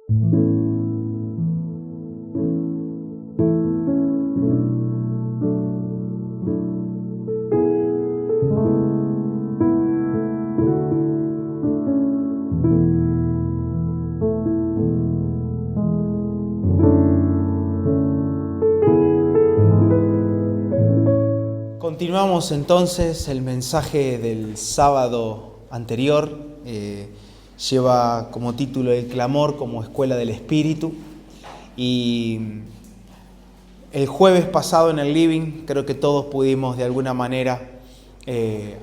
Continuamos entonces el mensaje del sábado anterior. Lleva como título El clamor como escuela del Espíritu. Y el jueves pasado en el living creo que todos pudimos de alguna manera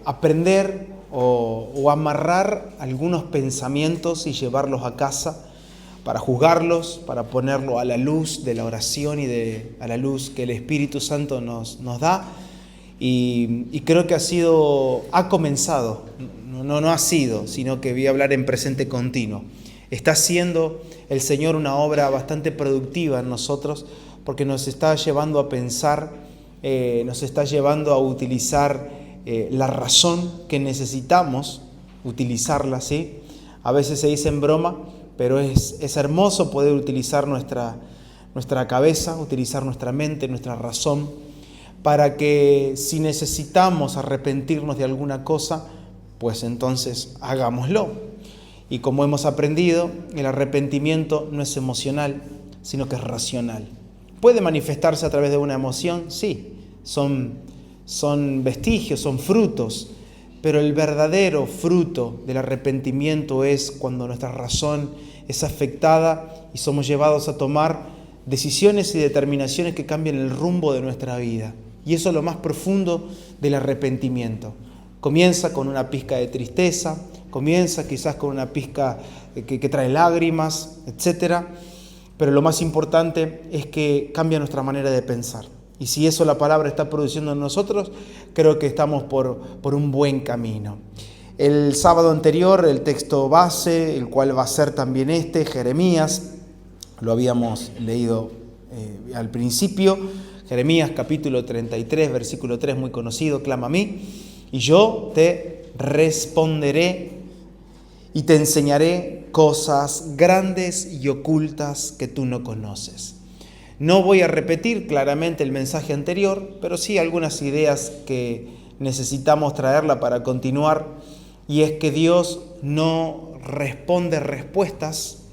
aprender o amarrar algunos pensamientos y llevarlos a casa para juzgarlos, para ponerlo a la luz de la oración y a la luz que el Espíritu Santo nos da. Y creo que ha comenzado, no ha sido, sino que voy a hablar en presente continuo. Está haciendo el Señor una obra bastante productiva en nosotros, porque nos está llevando a pensar, nos está llevando a utilizar la razón que necesitamos utilizarla, ¿sí? A veces se dice en broma, pero es hermoso poder utilizar nuestra cabeza, utilizar nuestra mente, nuestra razón, para que si necesitamos arrepentirnos de alguna cosa, pues entonces hagámoslo. Y como hemos aprendido, el arrepentimiento no es emocional, sino que es racional. ¿Puede manifestarse a través de una emoción? Sí, son vestigios, son frutos, pero el verdadero fruto del arrepentimiento es cuando nuestra razón es afectada y somos llevados a tomar decisiones y determinaciones que cambian el rumbo de nuestra vida. Y eso es lo más profundo del arrepentimiento. Comienza con una pizca de tristeza, comienza quizás con una pizca que trae lágrimas, etc. Pero lo más importante es que cambia nuestra manera de pensar. Y si eso la palabra está produciendo en nosotros, creo que estamos por un buen camino. El sábado anterior, el texto base, el cual va a ser también Jeremías, lo habíamos leído al principio. Jeremías capítulo 33, versículo 3, muy conocido: clama a mí, y yo te responderé y te enseñaré cosas grandes y ocultas que tú no conoces. No voy a repetir claramente el mensaje anterior, pero sí algunas ideas que necesitamos traerla para continuar, y es que Dios no responde respuestas,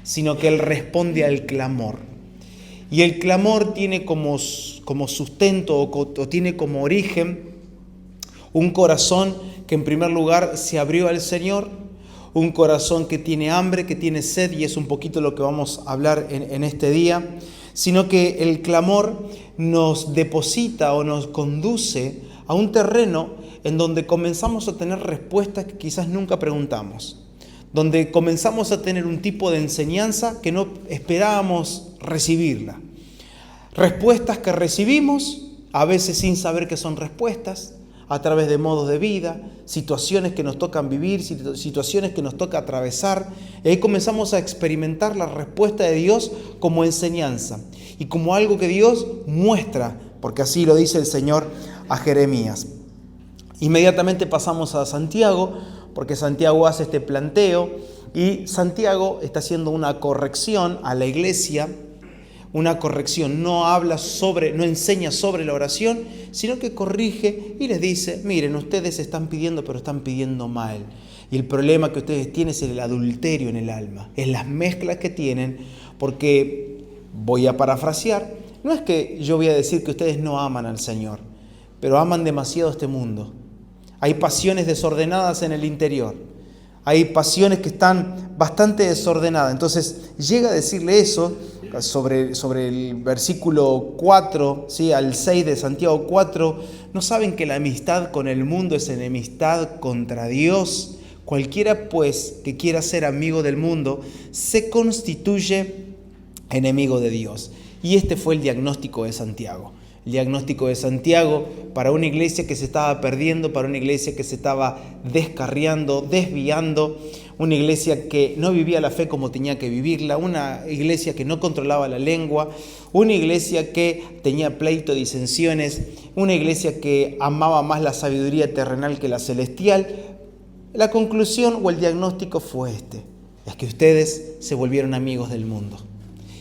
sino que Él responde al clamor. Y el clamor tiene como sustento o tiene como origen un corazón que en primer lugar se abrió al Señor, un corazón que tiene hambre, que tiene sed, y es un poquito lo que vamos a hablar en este día, sino que el clamor nos deposita o nos conduce a un terreno en donde comenzamos a tener respuestas que quizás nunca preguntamos, donde comenzamos a tener un tipo de enseñanza que no esperábamos recibirla. Respuestas que recibimos, a veces sin saber que son respuestas, a través de modos de vida, situaciones que nos tocan vivir, situaciones que nos toca atravesar. Y ahí comenzamos a experimentar la respuesta de Dios como enseñanza y como algo que Dios muestra, porque así lo dice el Señor a Jeremías. Inmediatamente pasamos a Santiago, porque Santiago hace este planteo y Santiago está haciendo una corrección a la iglesia, una corrección, no enseña sobre la oración, sino que corrige y les dice: miren, ustedes están pidiendo, pero están pidiendo mal. Y el problema que ustedes tienen es el adulterio en el alma, es las mezclas que tienen, porque, voy a parafrasear, no es que yo voy a decir que ustedes no aman al Señor, pero aman demasiado este mundo. Hay pasiones desordenadas en el interior. Hay pasiones que están bastante desordenadas. Entonces llega a decirle eso sobre el versículo 4, ¿sí? Al 6 de Santiago 4. ¿No saben que la amistad con el mundo es enemistad contra Dios? Cualquiera pues que quiera ser amigo del mundo se constituye enemigo de Dios. Y este fue el diagnóstico de Santiago. El diagnóstico de Santiago para una iglesia que se estaba perdiendo, para una iglesia que se estaba descarriando, desviando, una iglesia que no vivía la fe como tenía que vivirla, una iglesia que no controlaba la lengua, una iglesia que tenía pleito, disensiones, una iglesia que amaba más la sabiduría terrenal que la celestial. La conclusión o el diagnóstico fue este: es que ustedes se volvieron amigos del mundo.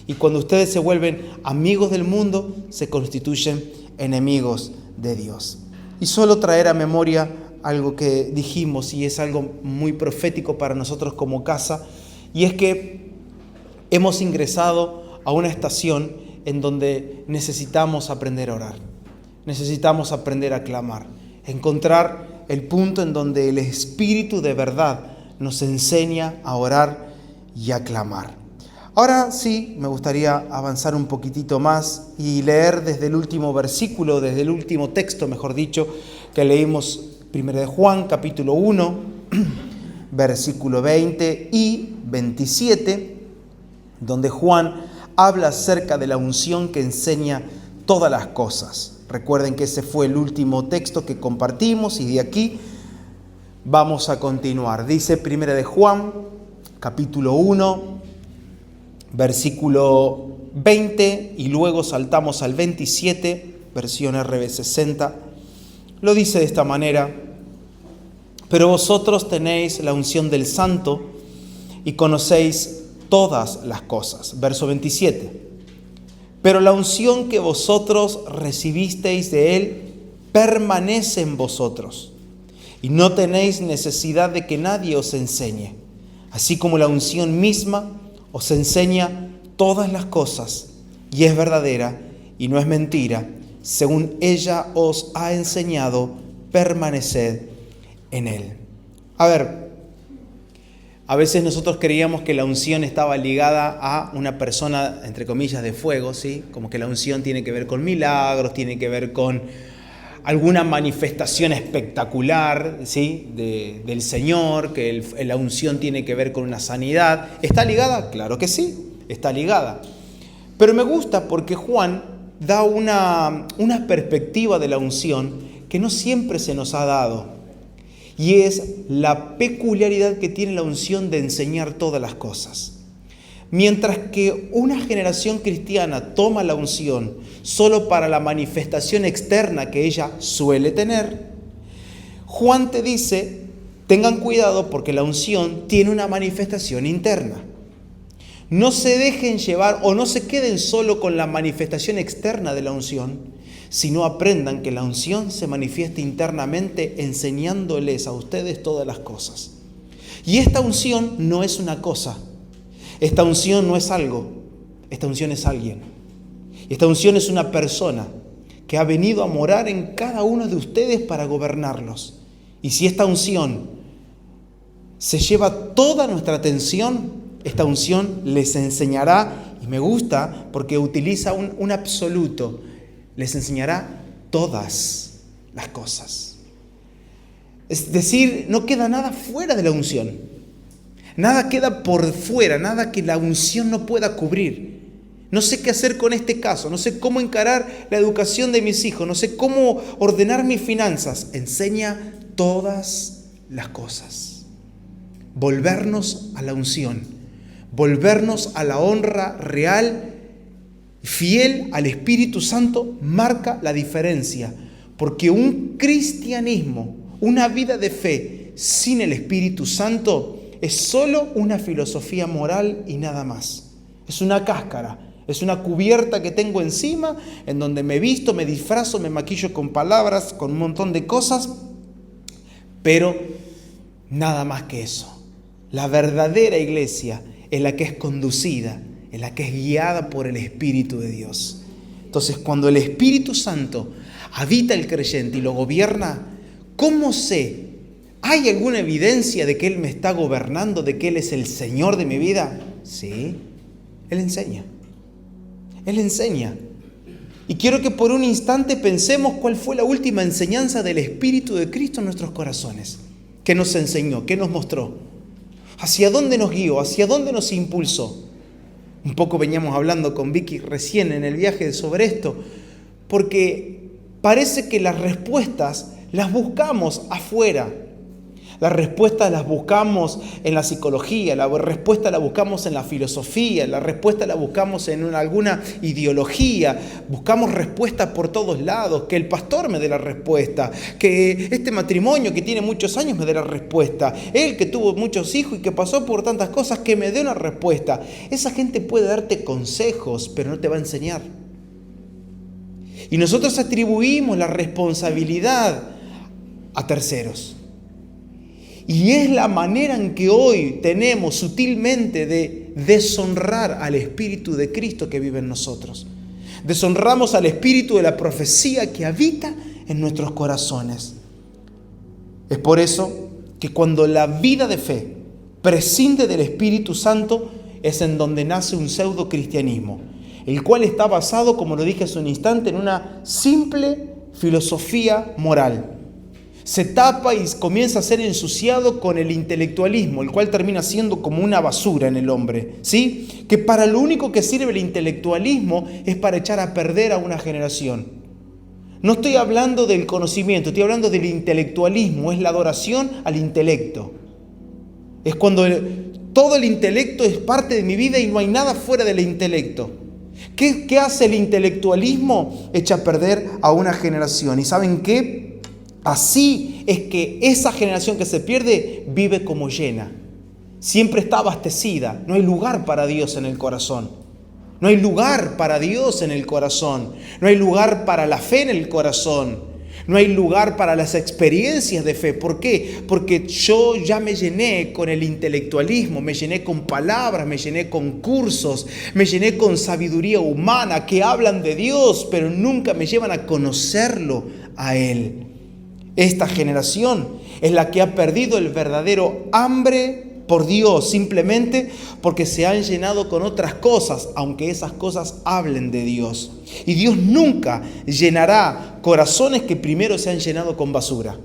Y cuando ustedes se vuelven amigos del mundo, se constituyen enemigos de Dios. Y solo traer a memoria algo que dijimos, y es algo muy profético para nosotros como casa, y es que hemos ingresado a una estación en donde necesitamos aprender a orar, necesitamos aprender a clamar, encontrar el punto en donde el Espíritu de verdad nos enseña a orar y a clamar. Ahora sí, me gustaría avanzar un poquitito más y leer desde el último versículo, desde el último texto, mejor dicho, que leímos 1 de Juan, capítulo 1, versículo 20 y 27, donde Juan habla acerca de la unción que enseña todas las cosas. Recuerden que ese fue el último texto que compartimos y de aquí vamos a continuar. Dice 1 de Juan, capítulo 1, versículo 20 y luego saltamos al 27, versión RB60. Lo dice de esta manera: pero vosotros tenéis la unción del Santo y conocéis todas las cosas. Verso 27. Pero la unción que vosotros recibisteis de Él permanece en vosotros, y no tenéis necesidad de que nadie os enseñe, así como la unción misma os enseña todas las cosas, y es verdadera y no es mentira. Según ella os ha enseñado, permaneced en Él. A ver, a veces nosotros creíamos que la unción estaba ligada a una persona, entre comillas, de fuego, ¿sí? Como que la unción tiene que ver con milagros, tiene que ver con alguna manifestación espectacular, ¿sí? del Señor, que la unción tiene que ver con una sanidad. ¿Está ligada? Claro que sí, está ligada. Pero me gusta porque Juan da una perspectiva de la unción que no siempre se nos ha dado. Y es la peculiaridad que tiene la unción de enseñar todas las cosas. Mientras que una generación cristiana toma la unción solo para la manifestación externa que ella suele tener, Juan te dice, tengan cuidado porque la unción tiene una manifestación interna. No se dejen llevar o no se queden solo con la manifestación externa de la unción, sino aprendan que la unción se manifiesta internamente enseñándoles a ustedes todas las cosas. Y esta unción no es una cosa, esta unción no es algo, esta unción es alguien. Esta unción es una persona que ha venido a morar en cada uno de ustedes para gobernarlos. Y si esta unción se lleva toda nuestra atención, esta unción les enseñará, y me gusta porque utiliza un absoluto, les enseñará todas las cosas. Es decir, no queda nada fuera de la unción. Nada queda por fuera, nada que la unción no pueda cubrir. No sé qué hacer con este caso, no sé cómo encarar la educación de mis hijos, no sé cómo ordenar mis finanzas. Enseña todas las cosas. Volvernos a la unción, volvernos a la honra real, fiel al Espíritu Santo, marca la diferencia, porque un cristianismo, una vida de fe sin el Espíritu Santo es solo una filosofía moral y nada más. Es una cáscara, es una cubierta que tengo encima en donde me visto, me disfrazo, me maquillo con palabras, con un montón de cosas, pero nada más que eso. La verdadera iglesia es la que es conducida, en la que es guiada por el Espíritu de Dios. Entonces, cuando el Espíritu Santo habita el creyente y lo gobierna, ¿cómo sé? ¿Hay alguna evidencia de que Él me está gobernando, de que Él es el Señor de mi vida? Sí, Él enseña. Él enseña. Y quiero que por un instante pensemos cuál fue la última enseñanza del Espíritu de Cristo en nuestros corazones. ¿Qué nos enseñó? ¿Qué nos mostró? ¿Hacia dónde nos guió? ¿Hacia dónde nos impulsó? Un poco veníamos hablando con Vicky recién en el viaje sobre esto, porque parece que las respuestas las buscamos afuera. Las respuestas las buscamos en la psicología, la respuesta la buscamos en la filosofía, la respuesta la buscamos en alguna ideología. Buscamos respuestas por todos lados, que el pastor me dé la respuesta, que este matrimonio que tiene muchos años me dé la respuesta, él que tuvo muchos hijos y que pasó por tantas cosas que me dé una respuesta. Esa gente puede darte consejos, pero no te va a enseñar. Y nosotros atribuimos la responsabilidad a terceros. Y es la manera en que hoy tenemos sutilmente de deshonrar al Espíritu de Cristo que vive en nosotros. Deshonramos al Espíritu de la profecía que habita en nuestros corazones. Es por eso que cuando la vida de fe prescinde del Espíritu Santo es en donde nace un pseudo cristianismo, el cual está basado, como lo dije hace un instante, en una simple filosofía moral. Se tapa y comienza a ser ensuciado con el intelectualismo, el cual termina siendo como una basura en el hombre, ¿sí? Que para lo único que sirve el intelectualismo es para echar a perder a una generación. No estoy hablando del conocimiento, estoy hablando del intelectualismo, es la adoración al intelecto. Es cuando todo el intelecto es parte de mi vida y no hay nada fuera del intelecto. ¿Qué hace el intelectualismo? Echa a perder a una generación. ¿Y saben qué? Así es que esa generación que se pierde vive como llena. Siempre está abastecida. No hay lugar para Dios en el corazón. No hay lugar para Dios en el corazón. No hay lugar para la fe en el corazón. No hay lugar para las experiencias de fe. ¿Por qué? Porque yo ya me llené con el intelectualismo, me llené con palabras, me llené con cursos, me llené con sabiduría humana que hablan de Dios, pero nunca me llevan a conocerlo a Él. Esta generación es la que ha perdido el verdadero hambre por Dios, simplemente porque se han llenado con otras cosas, aunque esas cosas hablen de Dios. Y Dios nunca llenará corazones que primero se han llenado con basura.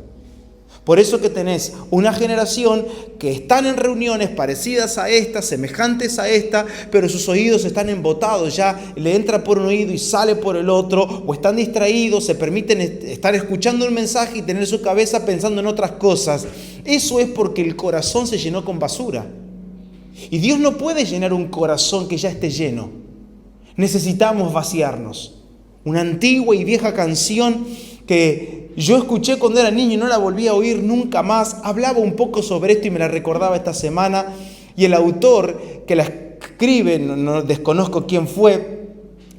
Por eso que tenés una generación que están en reuniones parecidas a esta, semejantes a esta, pero sus oídos están embotados, ya le entra por un oído y sale por el otro, o están distraídos, se permiten estar escuchando un mensaje y tener su cabeza pensando en otras cosas. Eso es porque el corazón se llenó con basura. Y Dios no puede llenar un corazón que ya esté lleno. Necesitamos vaciarnos. Una antigua y vieja canción que yo escuché cuando era niño y no la volví a oír nunca más, hablaba un poco sobre esto y me la recordaba esta semana, y el autor que la escribe, no desconozco quién fue,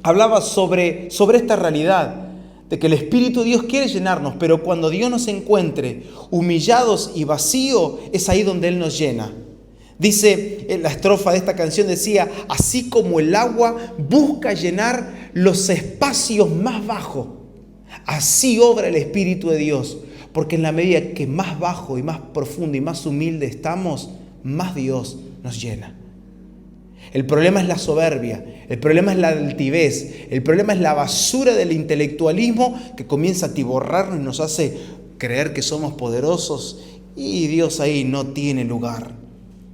hablaba sobre esta realidad, de que el Espíritu de Dios quiere llenarnos, pero cuando Dios nos encuentre humillados y vacíos, es ahí donde Él nos llena. Dice, la estrofa de esta canción decía, así como el agua busca llenar los espacios más bajos, así obra el Espíritu de Dios, porque en la medida que más bajo y más profundo y más humilde estamos, más Dios nos llena. El problema es la soberbia, el problema es la altivez, el problema es la basura del intelectualismo que comienza a atiborrarnos y nos hace creer que somos poderosos y Dios ahí no tiene lugar.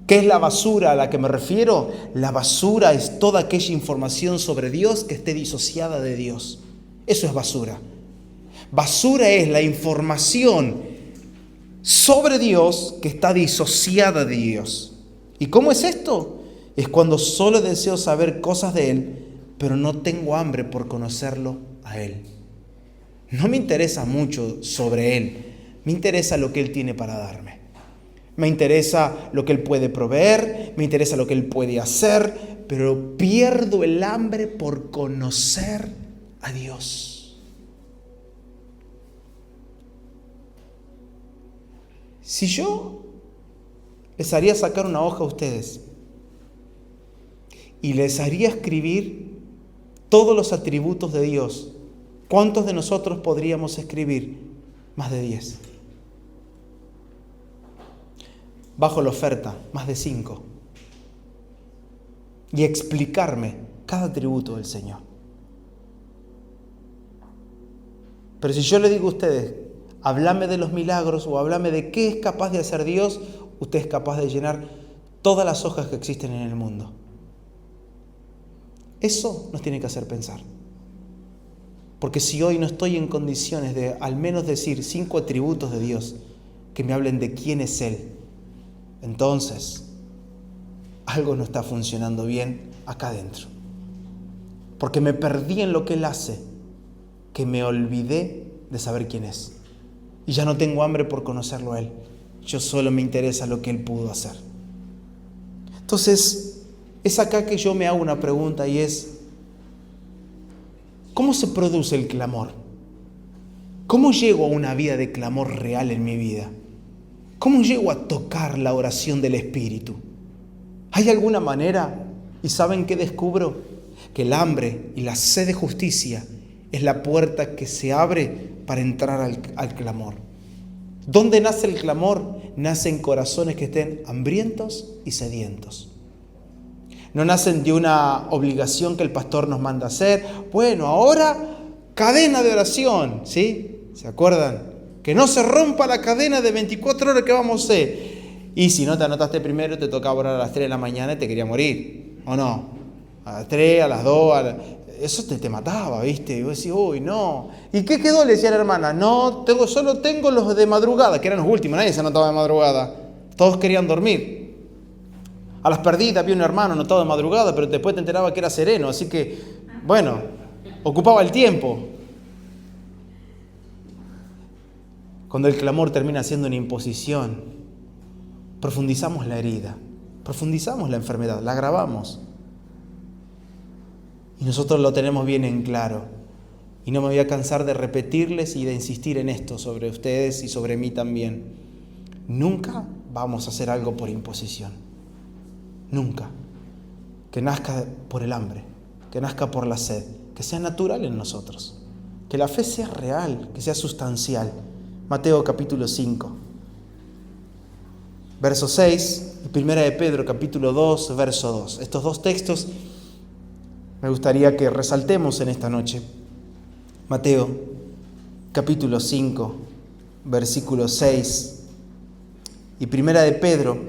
¿Qué es la basura a la que me refiero? La basura es toda aquella información sobre Dios que esté disociada de Dios. Eso es basura. Basura es la información sobre Dios que está disociada de Dios. ¿Y cómo es esto? Es cuando solo deseo saber cosas de Él, pero no tengo hambre por conocerlo a Él. No me interesa mucho sobre Él, me interesa lo que Él tiene para darme. Me interesa lo que Él puede proveer, me interesa lo que Él puede hacer, pero pierdo el hambre por conocer a Dios. Si yo les haría sacar una hoja a ustedes y les haría escribir todos los atributos de Dios, ¿cuántos de nosotros podríamos escribir? Más de 10. Bajo la oferta, más de 5. Y explicarme cada atributo del Señor. Pero si yo le digo a ustedes, háblame de los milagros o háblame de qué es capaz de hacer Dios, usted es capaz de llenar todas las hojas que existen en el mundo. Eso nos tiene que hacer pensar. Porque si hoy no estoy en condiciones de al menos decir 5 atributos de Dios, que me hablen de quién es Él. Entonces, algo no está funcionando bien acá adentro. Porque me perdí en lo que Él hace, que me olvidé de saber quién es. Y ya no tengo hambre por conocerlo a Él. Yo solo me interesa lo que Él pudo hacer. Entonces, es acá que yo me hago una pregunta y es, ¿cómo se produce el clamor? ¿Cómo llego a una vida de clamor real en mi vida? ¿Cómo llego a tocar la oración del Espíritu? ¿Hay alguna manera? ¿Y saben qué descubro? Que el hambre y la sed de justicia es la puerta que se abre para entrar al clamor. ¿Dónde nace el clamor? Nace en corazones que estén hambrientos y sedientos. No nacen de una obligación que el pastor nos manda hacer. Bueno, ahora cadena de oración, ¿sí? ¿Se acuerdan? Que no se rompa la cadena de 24 horas que vamos a hacer. Y si no te anotaste primero, te tocaba orar a las 3 de la mañana y te quería morir, ¿o no? A las 3, a las 2, eso te mataba, ¿viste? Y vos decís, uy, no. ¿Y qué quedó? Le decía la hermana, no, solo tengo los de madrugada, que eran los últimos, nadie se anotaba de madrugada. Todos querían dormir. A las perdidas había un hermano anotado de madrugada, pero después te enteraba que era sereno, así que, bueno, ocupaba el tiempo. Cuando el clamor termina siendo una imposición, profundizamos la herida, profundizamos la enfermedad, la agravamos. Y nosotros lo tenemos bien en claro. Y no me voy a cansar de repetirles y de insistir en esto sobre ustedes y sobre mí también. Nunca vamos a hacer algo por imposición. Nunca. Que nazca por el hambre, que nazca por la sed, que sea natural en nosotros. Que la fe sea real, que sea sustancial. Mateo capítulo 5, verso 6, y Primera de Pedro capítulo 2, verso 2. Estos dos textos me gustaría que resaltemos en esta noche. Mateo capítulo 5, versículo 6, y Primera de Pedro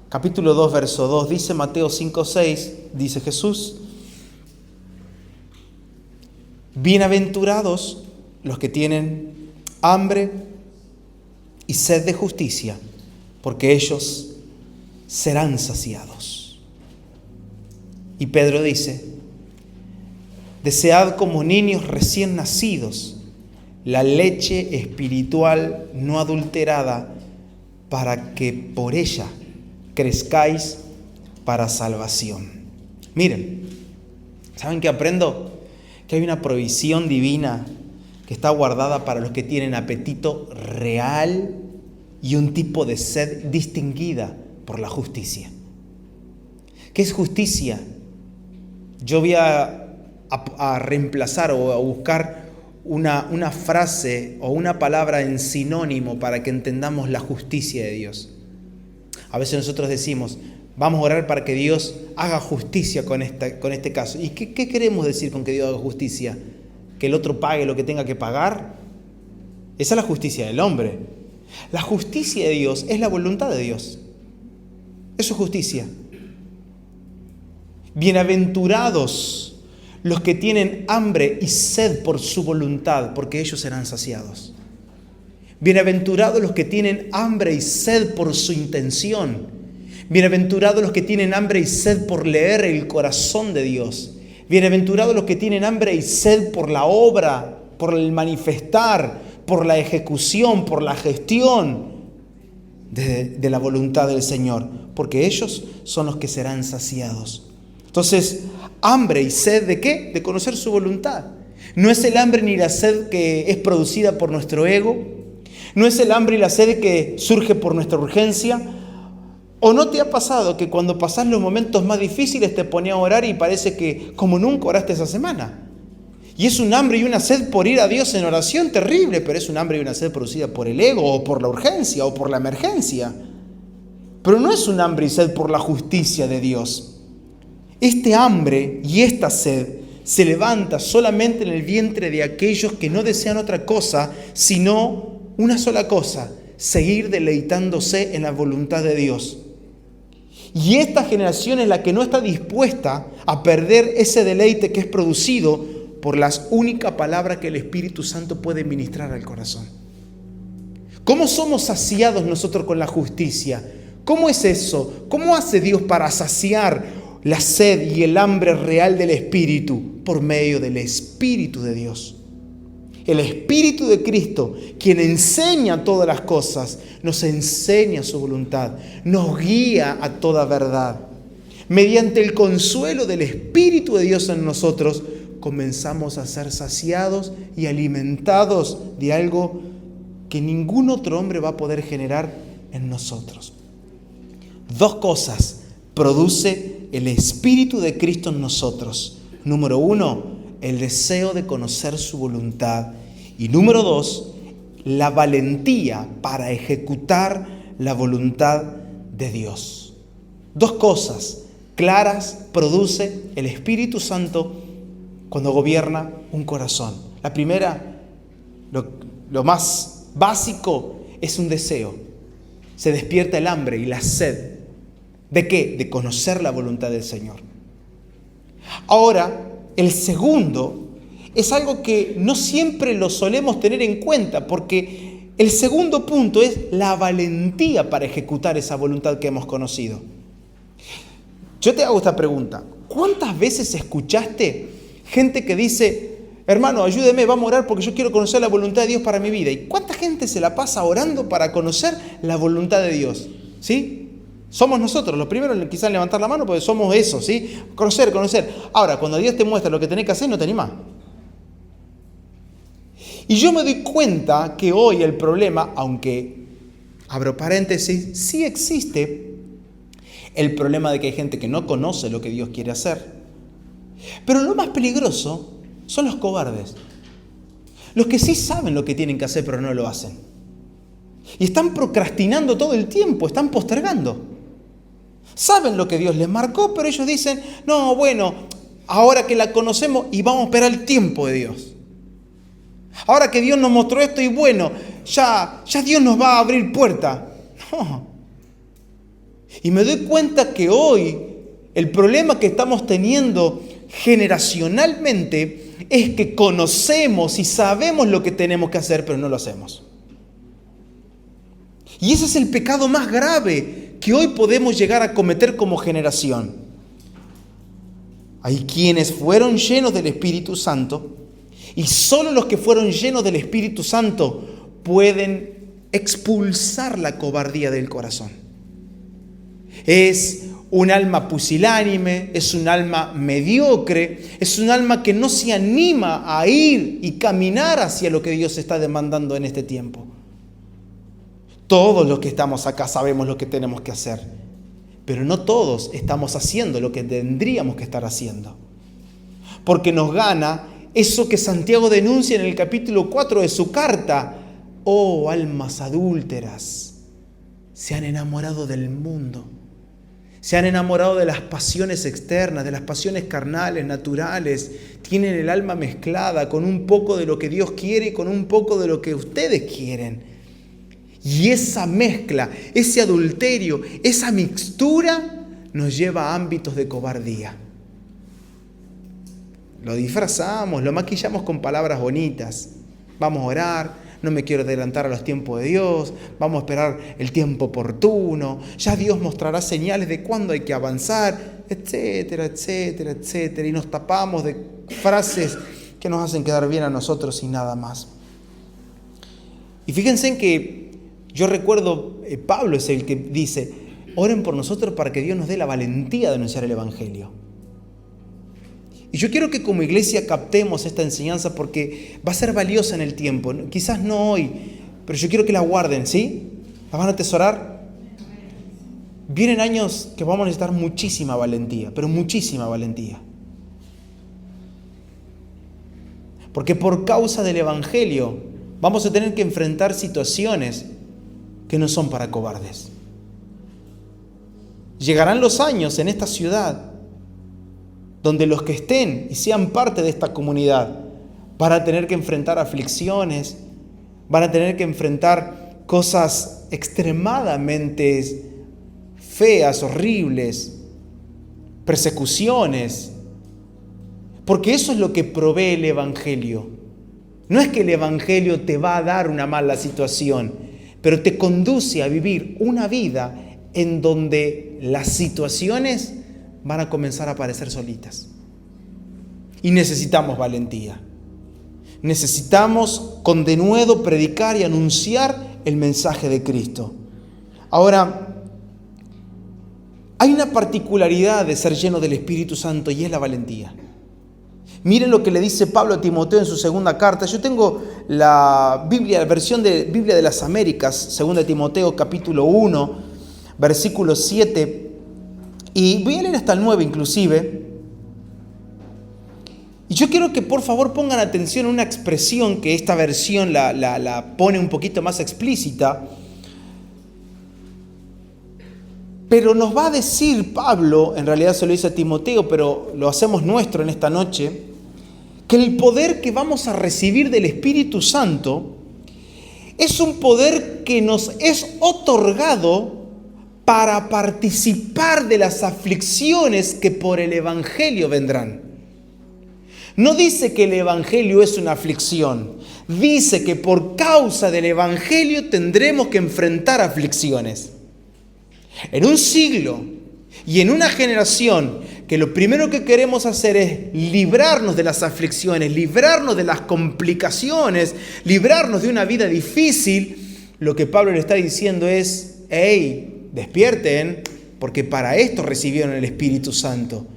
capítulo 2, verso 2, dice Mateo 5, 6, dice Jesús: bienaventurados los que tienen hambre y sed de justicia, porque ellos serán saciados. Y Pedro dice: desead como niños recién nacidos la leche espiritual no adulterada, para que por ella crezcáis para salvación. Miren, ¿saben qué aprendo? Que hay una provisión divina que está guardada para los que tienen apetito real y un tipo de sed distinguida por la justicia. ¿Qué es justicia? Yo voy a reemplazar o a buscar una frase o una palabra en sinónimo para que entendamos la justicia de Dios. A veces nosotros decimos, vamos a orar para que Dios haga justicia con este caso. ¿Y qué queremos decir con que Dios haga justicia? ¿Que el otro pague lo que tenga que pagar? Esa es la justicia del hombre. La justicia de Dios es la voluntad de Dios. Eso es justicia. Bienaventurados los que tienen hambre y sed por su voluntad, porque ellos serán saciados. Bienaventurados los que tienen hambre y sed por su intención. Bienaventurados los que tienen hambre y sed por leer el corazón de Dios. Bienaventurados los que tienen hambre y sed por la obra, por el manifestar, por la ejecución, por la gestión de la voluntad del Señor, porque ellos son los que serán saciados. Entonces, hambre y sed ¿de qué? De conocer su voluntad. No es el hambre ni la sed que es producida por nuestro ego, no es el hambre y la sed que surge por nuestra urgencia. ¿O no te ha pasado que cuando pasás los momentos más difíciles te pones a orar y parece que como nunca oraste esa semana? Y es un hambre y una sed por ir a Dios en oración terrible, pero es un hambre y una sed producida por el ego o por la urgencia o por la emergencia. Pero no es un hambre y sed por la justicia de Dios. Este hambre y esta sed se levanta solamente en el vientre de aquellos que no desean otra cosa, sino una sola cosa: seguir deleitándose en la voluntad de Dios. Y esta generación es la que no está dispuesta a perder ese deleite que es producido por la única palabra que el Espíritu Santo puede ministrar al corazón. ¿Cómo somos saciados nosotros con la justicia? ¿Cómo es eso? ¿Cómo hace Dios para saciar la sed y el hambre real del Espíritu? Por medio del Espíritu de Dios. El Espíritu de Cristo, quien enseña todas las cosas, nos enseña su voluntad, nos guía a toda verdad. Mediante el consuelo del Espíritu de Dios en nosotros, comenzamos a ser saciados y alimentados de algo que ningún otro hombre va a poder generar en nosotros. 2 cosas produce el Espíritu de Cristo en nosotros. Número 1, el deseo de conocer su voluntad. Y número 2, la valentía para ejecutar la voluntad de Dios. 2 cosas claras produce el Espíritu Santo cuando gobierna un corazón. La primera, lo más básico, es un deseo. Se despierta el hambre y la sed. ¿De qué? De conocer la voluntad del Señor. Ahora, el segundo es algo que no siempre lo solemos tener en cuenta, porque el segundo punto es la valentía para ejecutar esa voluntad que hemos conocido. Yo te hago esta pregunta. ¿Cuántas veces escuchaste gente que dice, hermano, ayúdeme, vamos a orar porque yo quiero conocer la voluntad de Dios para mi vida? ¿Y cuánta gente se la pasa orando para conocer la voluntad de Dios? ¿Sí? Somos nosotros los primeros quizás levantar la mano porque somos eso, ¿sí? Conocer. Ahora, cuando Dios te muestra lo que tenés que hacer, no te animás. Y yo me doy cuenta que hoy el problema, aunque, abro paréntesis, sí existe el problema de que hay gente que no conoce lo que Dios quiere hacer. Pero lo más peligroso son los cobardes. Los que sí saben lo que tienen que hacer, pero no lo hacen. Y están procrastinando todo el tiempo, están postergando. Saben lo que Dios les marcó, pero ellos dicen, no, bueno, ahora que la conocemos y vamos a esperar el tiempo de Dios. Ahora que Dios nos mostró esto y bueno, ya Dios nos va a abrir puerta. No. Y me doy cuenta que hoy el problema que estamos teniendo generacionalmente es que conocemos y sabemos lo que tenemos que hacer, pero no lo hacemos. Y ese es el pecado más grave que hoy podemos llegar a cometer como generación. Hay quienes fueron llenos del Espíritu Santo y solo los que fueron llenos del Espíritu Santo pueden expulsar la cobardía del corazón. Es un alma pusilánime, es un alma mediocre, es un alma que no se anima a ir y caminar hacia lo que Dios está demandando en este tiempo. Todos los que estamos acá sabemos lo que tenemos que hacer, pero no todos estamos haciendo lo que tendríamos que estar haciendo. Porque nos gana eso que Santiago denuncia en el capítulo 4 de su carta. Oh, almas adúlteras, se han enamorado del mundo. Se han enamorado de las pasiones externas, de las pasiones carnales, naturales. Tienen el alma mezclada con un poco de lo que Dios quiere y con un poco de lo que ustedes quieren. Y esa mezcla, ese adulterio, esa mixtura nos lleva a ámbitos de cobardía. Lo disfrazamos, lo maquillamos con palabras bonitas. Vamos a orar, no me quiero adelantar a los tiempos de Dios, vamos a esperar el tiempo oportuno, ya Dios mostrará señales de cuándo hay que avanzar, etcétera, etcétera, etcétera. Y nos tapamos de frases que nos hacen quedar bien a nosotros y nada más. Y fíjense en que yo recuerdo, Pablo es el que dice, oren por nosotros para que Dios nos dé la valentía de anunciar el Evangelio. Y yo quiero que como iglesia captemos esta enseñanza porque va a ser valiosa en el tiempo. Quizás no hoy, pero yo quiero que la guarden, ¿sí? ¿La van a atesorar? Vienen años que vamos a necesitar muchísima valentía, pero muchísima valentía. Porque por causa del Evangelio vamos a tener que enfrentar situaciones que no son para cobardes. Llegarán los años en esta ciudad donde los que estén y sean parte de esta comunidad van a tener que enfrentar aflicciones, van a tener que enfrentar cosas extremadamente feas, horribles, persecuciones, porque eso es lo que provee el Evangelio. No es que el Evangelio te va a dar una mala situación, pero te conduce a vivir una vida en donde las situaciones van a comenzar a aparecer solitas. Y necesitamos valentía. Necesitamos con denuedo predicar y anunciar el mensaje de Cristo. Ahora, hay una particularidad de ser lleno del Espíritu Santo y es la valentía. Miren lo que le dice Pablo a Timoteo en su segunda carta. Yo tengo la Biblia, la versión de Biblia de las Américas, segunda de Timoteo, capítulo 1, versículo 7. Y voy a leer hasta el 9 inclusive. Y yo quiero que por favor pongan atención a una expresión que esta versión la pone un poquito más explícita. Pero nos va a decir Pablo, en realidad se lo dice a Timoteo, pero lo hacemos nuestro en esta noche, que el poder que vamos a recibir del Espíritu Santo es un poder que nos es otorgado para participar de las aflicciones que por el Evangelio vendrán. No dice que el Evangelio es una aflicción, dice que por causa del Evangelio tendremos que enfrentar aflicciones. En un siglo y en una generación que lo primero que queremos hacer es librarnos de las aflicciones, librarnos de las complicaciones, librarnos de una vida difícil, lo que Pablo le está diciendo es: hey, despierten, porque para esto recibieron el Espíritu Santo.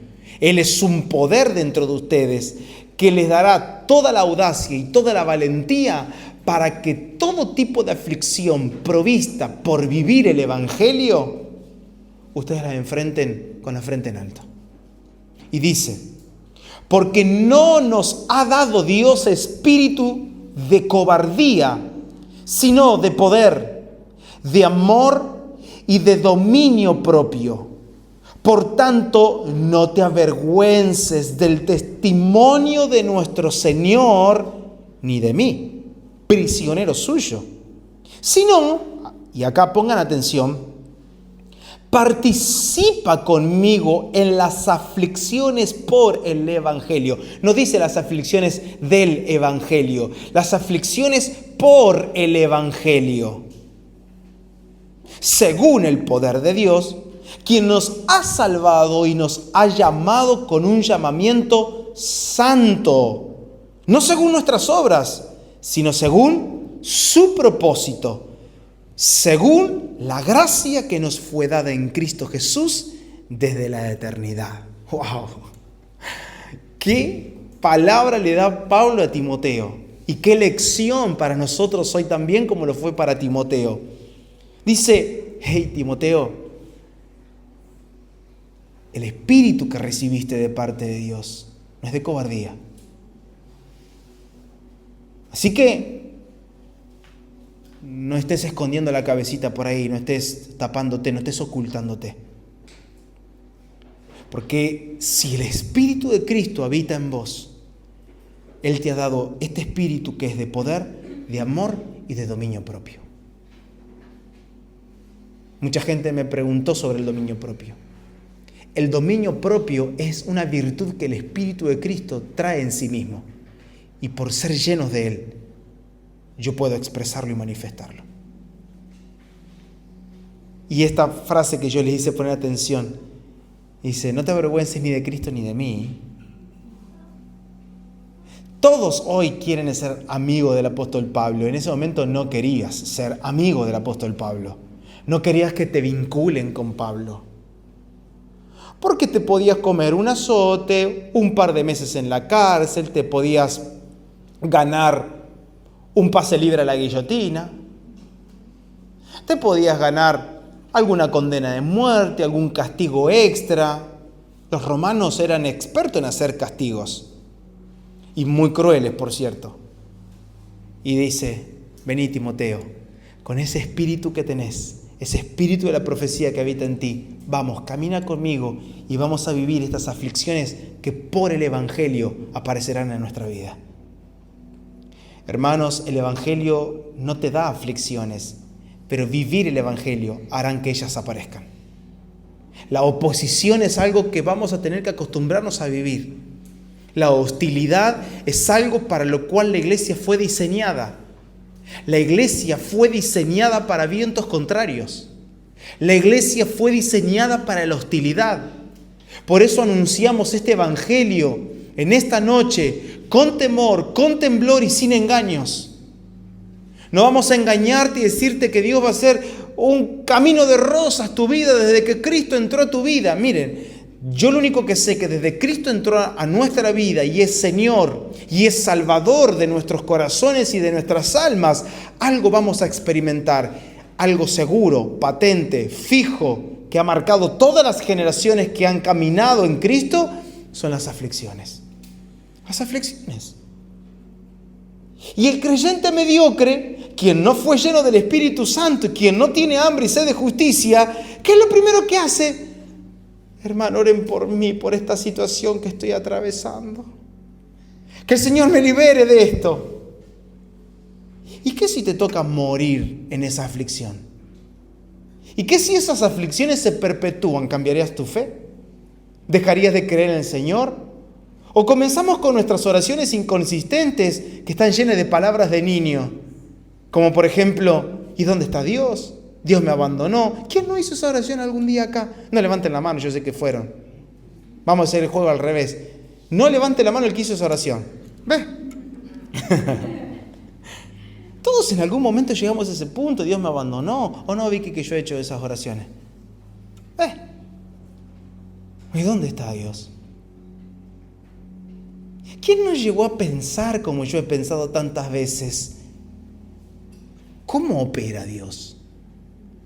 Él es un poder dentro de ustedes que les dará toda la audacia y toda la valentía para que todo tipo de aflicción provista por vivir el Evangelio, ustedes la enfrenten con la frente en alto. Y dice: porque no nos ha dado Dios espíritu de cobardía, sino de poder, de amor y de dominio propio. Por tanto, no te avergüences del testimonio de nuestro Señor, ni de mí, prisionero suyo, sino, y acá pongan atención, participa conmigo en las aflicciones por el Evangelio. No dice las aflicciones del Evangelio, las aflicciones por el Evangelio. Según el poder de Dios, quien nos ha salvado y nos ha llamado con un llamamiento santo, no según nuestras obras, sino según su propósito, según la gracia que nos fue dada en Cristo Jesús desde la eternidad. ¡Wow! ¿Qué palabra le da Pablo a Timoteo? Y qué lección para nosotros hoy también, como lo fue para Timoteo. Dice: hey, Timoteo, el espíritu que recibiste de parte de Dios no es de cobardía. Así que no estés escondiendo la cabecita por ahí, no estés tapándote, no estés ocultándote. Porque si el Espíritu de Cristo habita en vos, Él te ha dado este espíritu que es de poder, de amor y de dominio propio. Mucha gente me preguntó sobre el dominio propio. El dominio propio es una virtud que el Espíritu de Cristo trae en sí mismo. Y por ser llenos de Él, yo puedo expresarlo y manifestarlo. Y esta frase que yo les hice poner atención, dice: no te avergüences ni de Cristo ni de mí. Todos hoy quieren ser amigos del apóstol Pablo. En ese momento no querías ser amigo del apóstol Pablo. No querías que te vinculen con Pablo. Porque te podías comer un azote, un par de meses en la cárcel, te podías ganar un pase libre a la guillotina, te podías ganar alguna condena de muerte, algún castigo extra. Los romanos eran expertos en hacer castigos, y muy crueles, por cierto. Y dice: vení, Timoteo, con ese espíritu que tenés, ese espíritu de la profecía que habita en ti, vamos, camina conmigo y vamos a vivir estas aflicciones que por el Evangelio aparecerán en nuestra vida. Hermanos, el Evangelio no te da aflicciones, pero vivir el Evangelio harán que ellas aparezcan. La oposición es algo que vamos a tener que acostumbrarnos a vivir. La hostilidad es algo para lo cual la iglesia fue diseñada. La iglesia fue diseñada para vientos contrarios. La iglesia fue diseñada para la hostilidad. Por eso anunciamos este evangelio en esta noche con temor, con temblor y sin engaños. No vamos a engañarte y decirte que Dios va a hacer un camino de rosas tu vida desde que Cristo entró a tu vida. Miren, yo lo único que sé que desde Cristo entró a nuestra vida y es Señor y es Salvador de nuestros corazones y de nuestras almas, algo vamos a experimentar, algo seguro, patente, fijo, que ha marcado todas las generaciones que han caminado en Cristo, son las aflicciones. Las aflicciones. Y el creyente mediocre, quien no fue lleno del Espíritu Santo, quien no tiene hambre y sed de justicia, ¿qué es lo primero que hace? Hermano, oren por mí, por esta situación que estoy atravesando. Que el Señor me libere de esto. ¿Y qué si te toca morir en esa aflicción? ¿Y qué si esas aflicciones se perpetúan? ¿Cambiarías tu fe? ¿Dejarías de creer en el Señor? ¿O comenzamos con nuestras oraciones inconsistentes que están llenas de palabras de niño? Como por ejemplo, ¿y dónde está Dios? Dios me abandonó. ¿Quién no hizo esa oración algún día acá? No levanten la mano, yo sé que fueron. Vamos a hacer el juego al revés. No levante la mano el que hizo esa oración. ¿Ves? Todos en algún momento llegamos a ese punto. Dios me abandonó. ¿O no, Vicky, que yo he hecho esas oraciones? ¿Ves? ¿Y dónde está Dios? ¿Quién nos llegó a pensar como yo he pensado tantas veces? ¿Cómo opera Dios?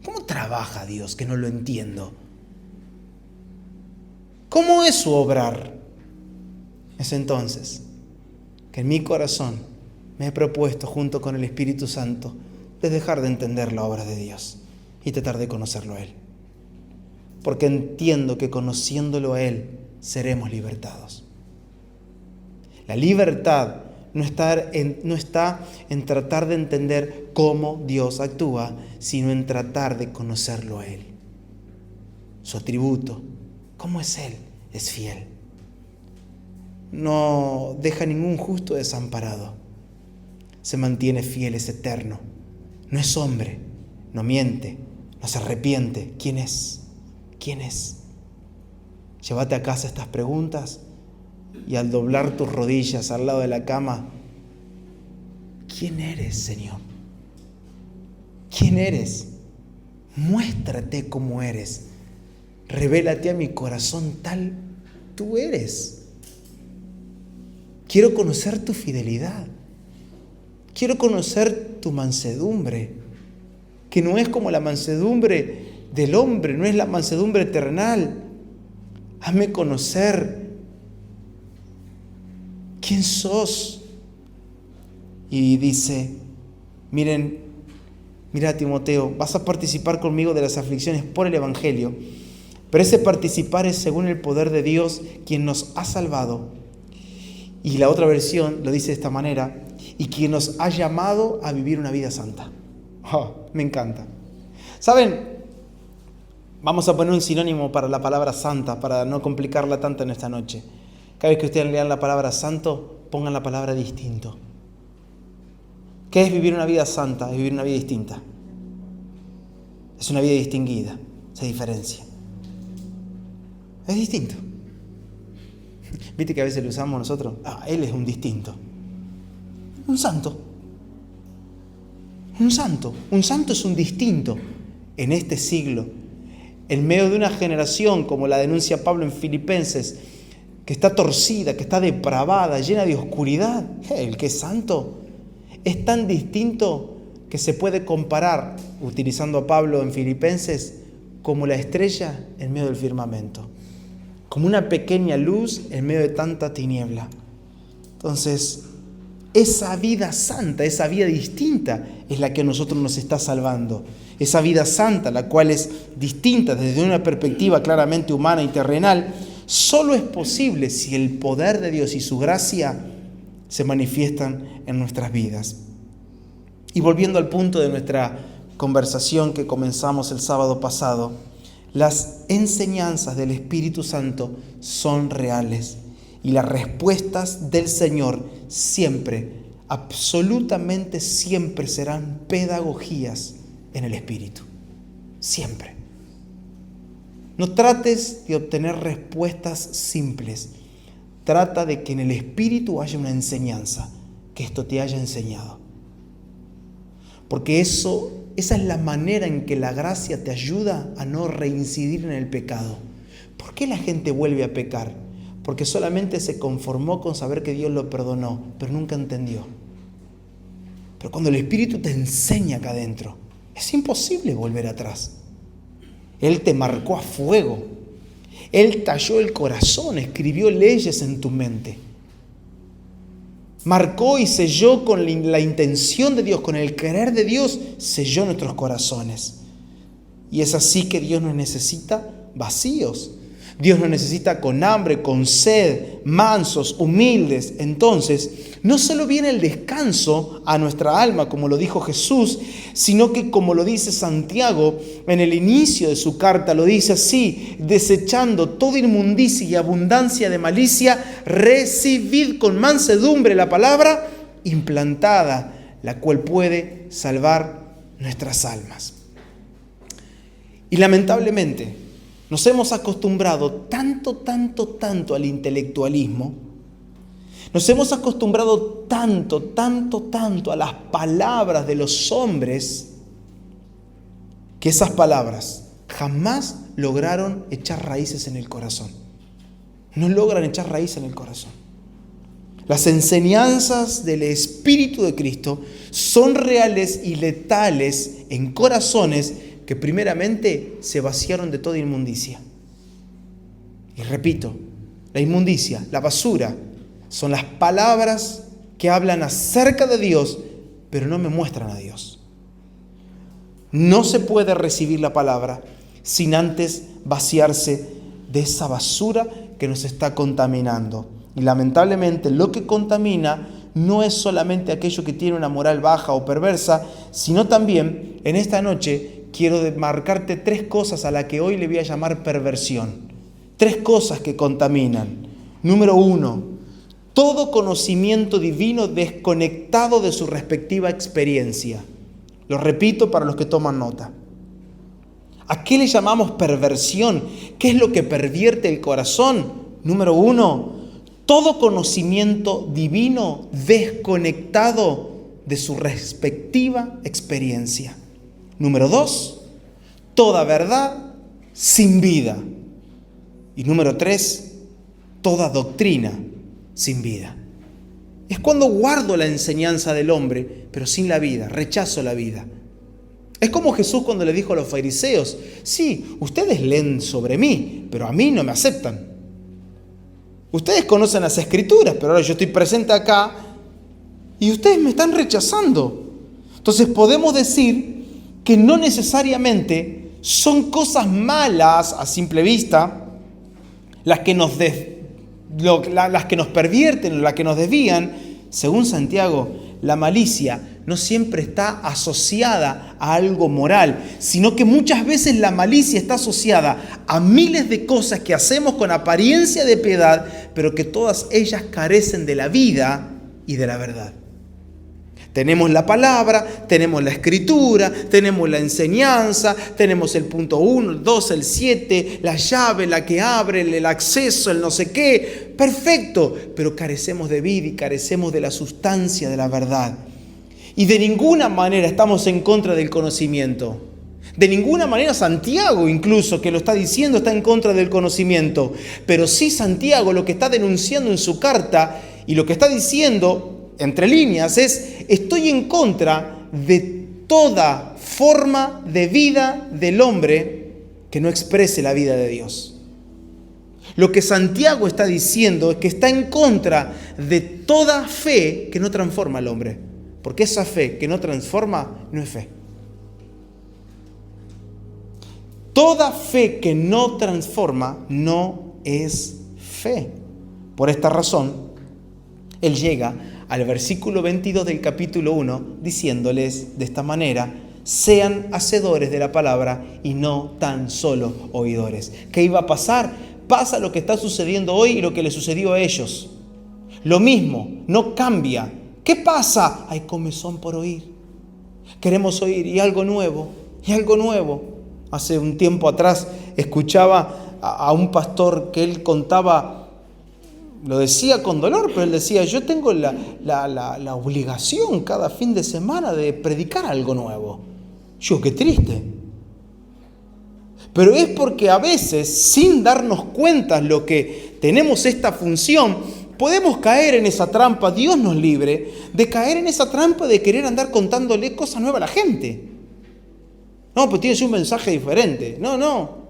¿Cómo trabaja Dios que no lo entiendo? ¿Cómo es su obrar? Es entonces que en mi corazón me he propuesto junto con el Espíritu Santo de dejar de entender la obra de Dios y tratar de conocerlo a Él. Porque entiendo que conociéndolo a Él seremos libertados. La libertad no está en tratar de entender cómo Dios actúa, sino en tratar de conocerlo a Él. Su atributo, cómo es Él, es fiel. No deja ningún justo desamparado. Se mantiene fiel, es eterno. No es hombre, no miente, no se arrepiente. ¿Quién es? ¿Quién es? Llévate a casa estas preguntas y al doblar tus rodillas al lado de la cama, ¿quién eres, Señor? ¿Quién eres? Muéstrate cómo eres. Revélate a mi corazón tal tú eres. Quiero conocer tu fidelidad. Quiero conocer tu mansedumbre, que no es como la mansedumbre del hombre, no es la mansedumbre terrenal. Hazme conocer quién sos. Y dice, mira Timoteo, vas a participar conmigo de las aflicciones por el Evangelio, pero ese participar es según el poder de Dios, quien nos ha salvado. Y la otra versión lo dice de esta manera, y quien nos ha llamado a vivir una vida santa. Oh, me encanta. ¿Saben? Vamos a poner un sinónimo para la palabra santa, para no complicarla tanto en esta noche. Cada vez que ustedes lean la palabra santo, pongan la palabra distinto. ¿Qué es vivir una vida santa? Es vivir una vida distinta. Es una vida distinguida, se diferencia. Es distinto. ¿Viste que a veces lo usamos nosotros? Él es un distinto. Un santo. Un santo. Un santo es un distinto en este siglo. En medio de una generación, como la denuncia Pablo en Filipenses, que está torcida, que está depravada, llena de oscuridad. El que es santo es tan distinto que se puede comparar, utilizando a Pablo en Filipenses, como la estrella en medio del firmamento. Como una pequeña luz en medio de tanta tiniebla. Entonces, esa vida santa, esa vida distinta es la que a nosotros nos está salvando. Esa vida santa, la cual es distinta desde una perspectiva claramente humana y terrenal, solo es posible si el poder de Dios y su gracia se manifiestan en nuestras vidas. Y volviendo al punto de nuestra conversación que comenzamos el sábado pasado, las enseñanzas del Espíritu Santo son reales y las respuestas del Señor siempre absolutamente siempre serán pedagogías en el Espíritu. Siempre. No trates de obtener respuestas simples. Trata de que en el Espíritu haya una enseñanza, que esto te haya enseñado. Porque esa es la manera en que la gracia te ayuda a no reincidir en el pecado. ¿Por qué la gente vuelve a pecar? Porque solamente se conformó con saber que Dios lo perdonó, pero nunca entendió. Pero cuando el Espíritu te enseña acá adentro, es imposible volver atrás. Él te marcó a fuego. Él talló el corazón, escribió leyes en tu mente. Marcó y selló con la intención de Dios, con el querer de Dios, selló nuestros corazones. Y es así que Dios nos necesita vacíos. Dios nos necesita con hambre, con sed, mansos, humildes. Entonces, no solo viene el descanso a nuestra alma, como lo dijo Jesús, sino que como lo dice Santiago en el inicio de su carta, lo dice así: desechando toda inmundicia y abundancia de malicia, recibid con mansedumbre la palabra implantada, la cual puede salvar nuestras almas. Y lamentablemente, nos hemos acostumbrado tanto al intelectualismo, nos hemos acostumbrado tanto a las palabras de los hombres, que esas palabras jamás lograron echar raíces en el corazón. No logran echar raíz en el corazón. Las enseñanzas del Espíritu de Cristo son reales y letales en corazones que primeramente se vaciaron de toda inmundicia. Y repito, la inmundicia, la basura, son las palabras que hablan acerca de Dios, pero no me muestran a Dios. No se puede recibir la palabra sin antes vaciarse de esa basura que nos está contaminando. Y lamentablemente lo que contamina no es solamente aquello que tiene una moral baja o perversa, sino también en esta noche quiero marcarte 3 cosas a las que hoy le voy a llamar perversión. 3 cosas que contaminan. Número 1, todo conocimiento divino desconectado de su respectiva experiencia. Lo repito para los que toman nota. ¿A qué le llamamos perversión? ¿Qué es lo que pervierte el corazón? Número 1, todo conocimiento divino desconectado de su respectiva experiencia. Número 2, toda verdad sin vida. Y número 3, toda doctrina sin vida. Es cuando guardo la enseñanza del hombre, pero sin la vida, rechazo la vida. Es como Jesús cuando le dijo a los fariseos: sí, ustedes leen sobre mí, pero a mí no me aceptan. Ustedes conocen las Escrituras, pero ahora yo estoy presente acá y ustedes me están rechazando. Entonces podemos decir que no necesariamente son cosas malas a simple vista las que nos pervierten, las que nos desvían. Según Santiago, la malicia no siempre está asociada a algo moral, sino que muchas veces la malicia está asociada a miles de cosas que hacemos con apariencia de piedad, pero que todas ellas carecen de la vida y de la verdad. Tenemos la palabra, tenemos la escritura, tenemos la enseñanza, tenemos el punto 1, el 2, el 7, la llave, la que abre, el acceso, el no sé qué. Perfecto, pero carecemos de vida y carecemos de la sustancia de la verdad. Y de ninguna manera estamos en contra del conocimiento. De ninguna manera Santiago, incluso, que lo está diciendo, está en contra del conocimiento. Pero sí Santiago lo que está denunciando en su carta y lo que está diciendo entre líneas es: estoy en contra de toda forma de vida del hombre que no exprese la vida de Dios. Lo que Santiago está diciendo es que está en contra de toda fe que no transforma al hombre, porque esa fe que no transforma no es fe. Toda fe que no transforma no es fe. Por esta razón, él llega al versículo 22 del capítulo 1 diciéndoles de esta manera: sean hacedores de la palabra y no tan solo oidores. ¿Qué iba a pasar? Pasa lo que está sucediendo hoy y lo que le sucedió a ellos. Lo mismo, no cambia. ¿Qué pasa? Hay comezón por oír. Queremos oír y algo nuevo, y algo nuevo. Hace un tiempo atrás escuchaba a un pastor que él contaba, lo decía con dolor, pero él decía, yo tengo la obligación cada fin de semana de predicar algo nuevo. Yo, qué triste. Pero es porque a veces, sin darnos cuenta lo que tenemos esta función, podemos caer en esa trampa, Dios nos libre, de caer en esa trampa de querer andar contándole cosas nuevas a la gente. No, pues tienes un mensaje diferente. No.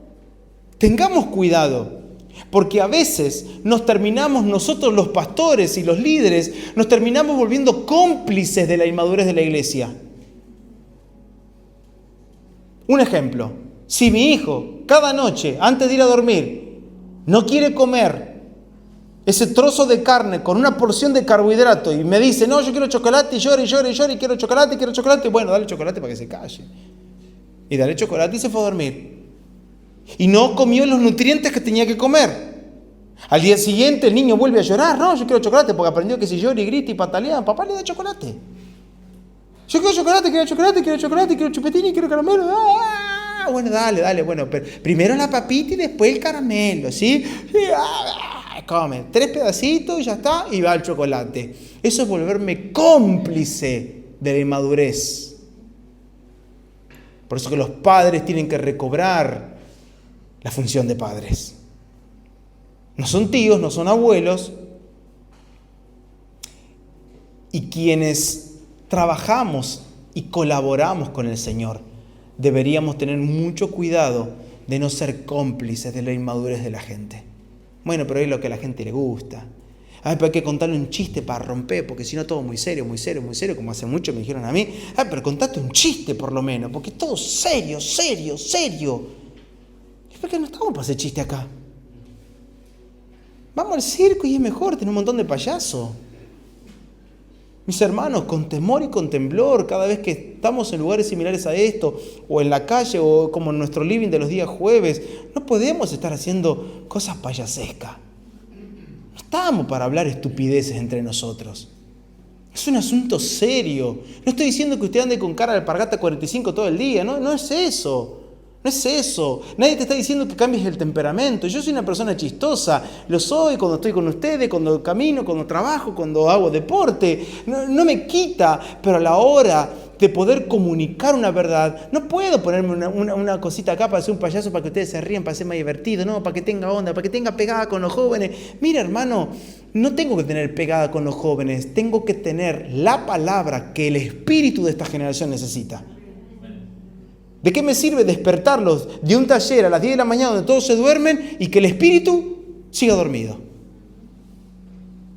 Tengamos cuidado, porque a veces nos terminamos, nosotros los pastores y los líderes, nos terminamos volviendo cómplices de la inmadurez de la iglesia. Un ejemplo, si mi hijo cada noche, antes de ir a dormir, no quiere comer ese trozo de carne con una porción de carbohidrato y me dice, no, yo quiero chocolate, y llora, y quiero chocolate, bueno, dale chocolate para que se calle. Y dale chocolate y se fue a dormir. Y no comió los nutrientes que tenía que comer. Al día siguiente el niño vuelve a llorar, no, yo quiero chocolate, porque aprendió que si llora y grita y patalea, papá le da chocolate. Yo quiero chocolate, quiero chupetín y quiero caramelo. Bueno, dale, bueno, pero primero la papita y después el caramelo, ¿sí? Come 3 pedacitos y ya está, y va el chocolate. Eso es volverme cómplice de la inmadurez. Por eso que los padres tienen que recobrar la función de padres. No son tíos, no son abuelos. Y quienes trabajamos y colaboramos con el Señor, deberíamos tener mucho cuidado de no ser cómplices de la inmadurez de la gente. Bueno, pero es lo que a la gente le gusta. Pero hay que contarle un chiste para romper, porque si no todo muy serio, como hace mucho me dijeron a mí. Pero contate un chiste por lo menos, porque todo serio. ¿Y por qué no estamos para hacer chiste acá? Vamos al circo y es mejor, tener un montón de payasos. Mis hermanos, con temor y con temblor, cada vez que estamos en lugares similares a esto, o en la calle, o como en nuestro living de los días jueves, no podemos estar haciendo cosas payasescas. No estamos para hablar estupideces entre nosotros. Es un asunto serio. No estoy diciendo que usted ande con cara de alpargata 45 todo el día, no es eso. No es eso. Nadie te está diciendo que cambies el temperamento. Yo soy una persona chistosa. Lo soy cuando estoy con ustedes, cuando camino, cuando trabajo, cuando hago deporte. No me quita, pero a la hora de poder comunicar una verdad, no puedo ponerme una cosita acá para hacer un payaso para que ustedes se rían, para ser más divertido, no, para que tenga onda, para que tenga pegada con los jóvenes. Mira, hermano, no tengo que tener pegada con los jóvenes, tengo que tener la palabra que el espíritu de esta generación necesita. ¿De qué me sirve despertarlos de un taller a las 10 de la mañana donde todos se duermen y que el espíritu siga dormido?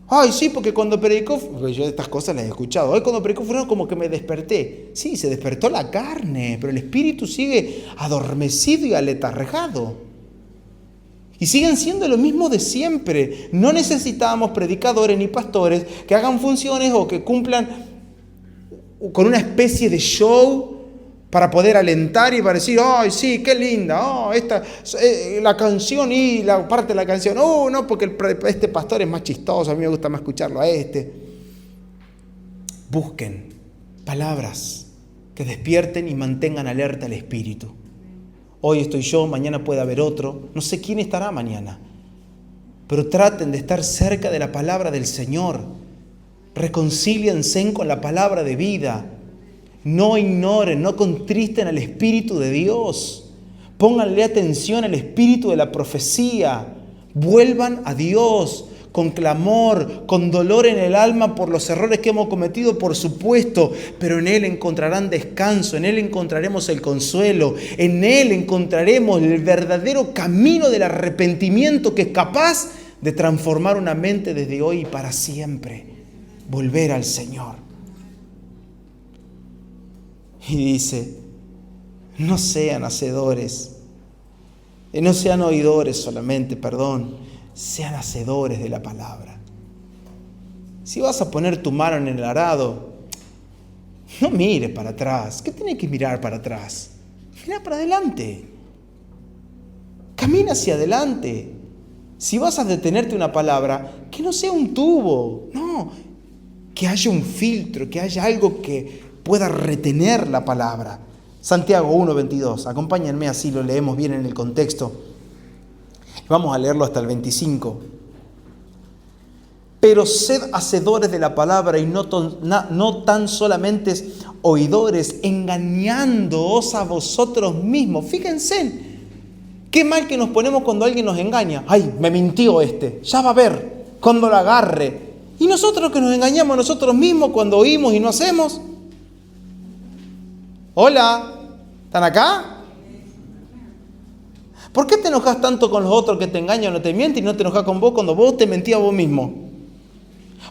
Ay, sí, porque cuando predicó, yo estas cosas las he escuchado, hoy cuando predicó fueron como que me desperté. Sí, se despertó la carne, pero el espíritu sigue adormecido y aletargado. Y siguen siendo lo mismo de siempre. No necesitamos predicadores ni pastores que hagan funciones o que cumplan con una especie de show para poder alentar y para decir, ¡ay, sí, qué linda! La canción y la parte de la canción. No, porque este pastor es más chistoso, a mí me gusta más escucharlo a este. Busquen palabras que despierten y mantengan alerta el espíritu. Hoy estoy yo, mañana puede haber otro. No sé quién estará mañana. Pero traten de estar cerca de la palabra del Señor. Reconcíliense con la palabra de vida. No ignoren, no contristen al Espíritu de Dios. Pónganle atención al espíritu de la profecía. Vuelvan a Dios con clamor, con dolor en el alma por los errores que hemos cometido, por supuesto, pero en Él encontrarán descanso, en Él encontraremos el consuelo, en Él encontraremos el verdadero camino del arrepentimiento que es capaz de transformar una mente desde hoy y para siempre. Volver al Señor. Y dice, no sean hacedores, no sean oidores solamente, sean hacedores de la palabra. Si vas a poner tu mano en el arado, no mires para atrás. ¿Qué tienes que mirar para atrás? Mira para adelante. Camina hacia adelante. Si vas a detenerte una palabra, que no sea un tubo, no. que haya un filtro, que haya algo que pueda retener la palabra. Santiago 1:22, acompáñenme, así lo leemos bien en el contexto. Vamos a leerlo hasta el 25. Pero sed hacedores de la palabra y no tan solamente oidores, engañándoos a vosotros mismos. Fíjense, qué mal que nos ponemos cuando alguien nos engaña. ¡Ay, me mintió este! Ya va a ver cuando lo agarre. Y nosotros que nos engañamos a nosotros mismos cuando oímos y no hacemos. Hola, ¿están acá? ¿Por qué te enojas tanto con los otros que te engañan o no te mienten y no te enojas con vos cuando vos te mentías a vos mismo?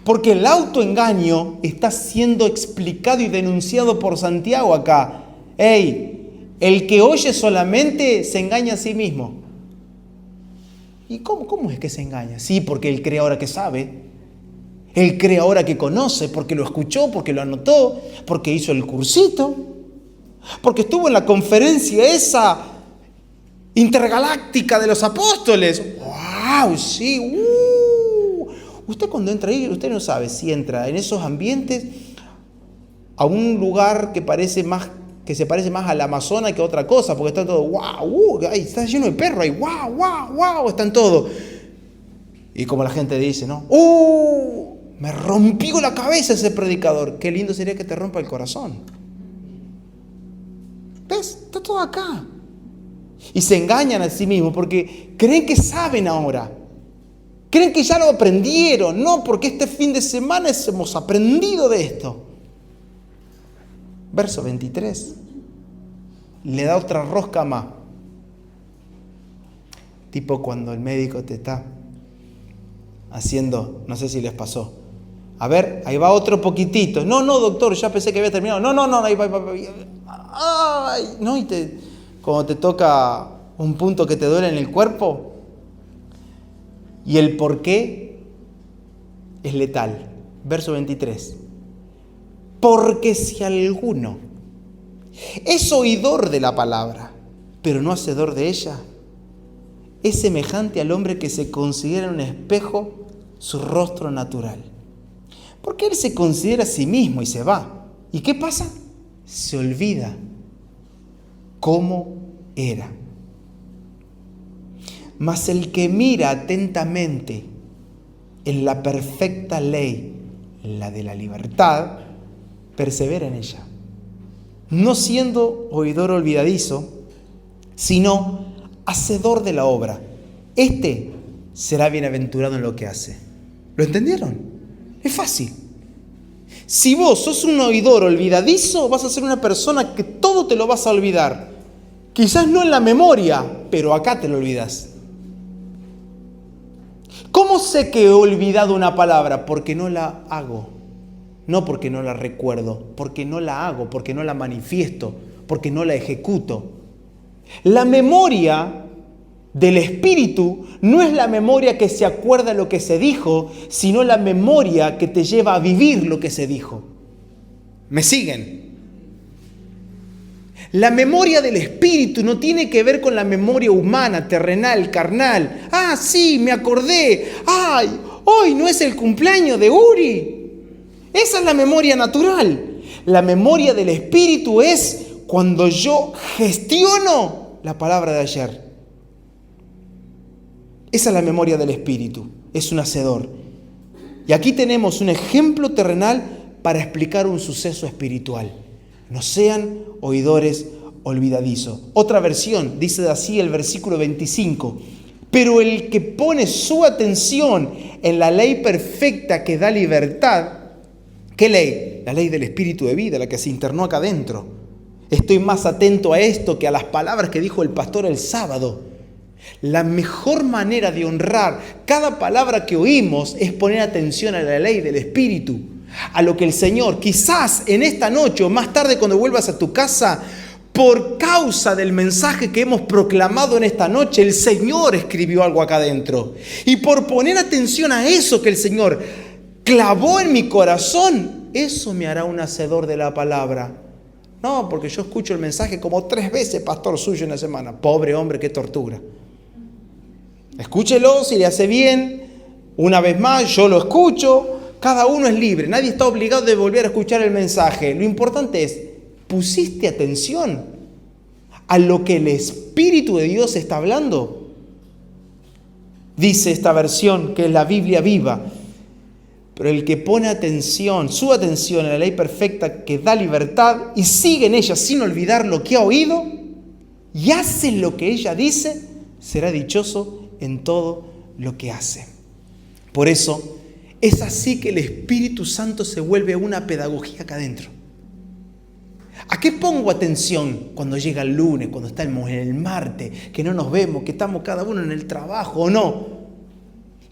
Porque el autoengaño está siendo explicado y denunciado por Santiago acá. ¡Ey! El que oye solamente se engaña a sí mismo. ¿Y cómo es que se engaña? Sí, porque él cree ahora que sabe. Él cree ahora que conoce, porque lo escuchó, porque lo anotó, porque hizo el cursito, porque estuvo en la conferencia esa intergaláctica de los apóstoles. ¡Wow! Sí. Usted cuando entra ahí, usted no sabe si entra en esos ambientes a un lugar que se parece más al Amazonas que a otra cosa, porque está todo ¡wow! Ahí está lleno de perros, ahí ¡wow! Están todos. Y como la gente dice, ¿no? Me rompió la cabeza ese predicador. Qué lindo sería que te rompa el corazón. ¿Ves? Está todo acá. Y se engañan a sí mismos porque creen que saben ahora. Creen que ya lo aprendieron. No, porque este fin de semana hemos aprendido de esto. Verso 23. Le da otra rosca más. Tipo cuando el médico te está haciendo, no sé si les pasó. A ver, ahí va otro poquitito. No, doctor, ya pensé que había terminado. No, ahí va. Ay, no, y cuando te toca un punto que te duele en el cuerpo, y el por qué es letal. Verso 23. Porque si alguno es oidor de la palabra, pero no hacedor de ella, es semejante al hombre que se considera en un espejo su rostro natural. Porque él se considera a sí mismo y se va. ¿Y qué pasa? Se olvida cómo era. Mas el que mira atentamente en la perfecta ley, la de la libertad, persevera en ella, no siendo oidor olvidadizo, sino hacedor de la obra. Este será bienaventurado en lo que hace. ¿Lo entendieron? Es fácil. Si vos sos un oidor olvidadizo, vas a ser una persona que todo te lo vas a olvidar. Quizás no en la memoria, pero acá te lo olvidas. ¿Cómo sé que he olvidado una palabra? Porque no la hago. No porque no la recuerdo, porque no la hago, porque no la manifiesto, porque no la ejecuto. La memoria del espíritu no es la memoria que se acuerda lo que se dijo, sino la memoria que te lleva a vivir lo que se dijo. ¿Me siguen? La memoria del espíritu no tiene que ver con la memoria humana, terrenal, carnal. Ah, sí, me acordé. Ay, hoy no es el cumpleaños de Uri. Esa es la memoria natural. La memoria del espíritu es cuando yo gestiono la palabra de ayer. Esa es la memoria del espíritu. Es un hacedor. Y aquí tenemos un ejemplo terrenal para explicar un suceso espiritual. No sean oidores olvidadizos. Otra versión dice así el versículo 25. Pero el que pone su atención en la ley perfecta que da libertad. ¿Qué ley? La ley del espíritu de vida, la que se internó acá adentro. Estoy más atento a esto que a las palabras que dijo el pastor el sábado. La mejor manera de honrar cada palabra que oímos es poner atención a la ley del espíritu. A lo que el Señor, quizás en esta noche o más tarde cuando vuelvas a tu casa, por causa del mensaje que hemos proclamado en esta noche, el Señor escribió algo acá adentro. Y por poner atención a eso que el Señor clavó en mi corazón, eso me hará un hacedor de la palabra. No, porque yo escucho el mensaje como 3 veces, pastor suyo, en la semana. Pobre hombre, qué tortura. Escúchelo si le hace bien. Una vez más, yo lo escucho. Cada uno es libre, nadie está obligado de volver a escuchar el mensaje. Lo importante es, ¿pusiste atención a lo que el Espíritu de Dios está hablando? Dice esta versión, que es la Biblia viva. Pero el que pone atención, su atención a la ley perfecta que da libertad y sigue en ella sin olvidar lo que ha oído y hace lo que ella dice, será dichoso en todo lo que hace. Por eso es así que el Espíritu Santo se vuelve una pedagogía acá adentro. ¿A qué pongo atención cuando llega el lunes, cuando estamos en el martes, que no nos vemos, que estamos cada uno en el trabajo o no?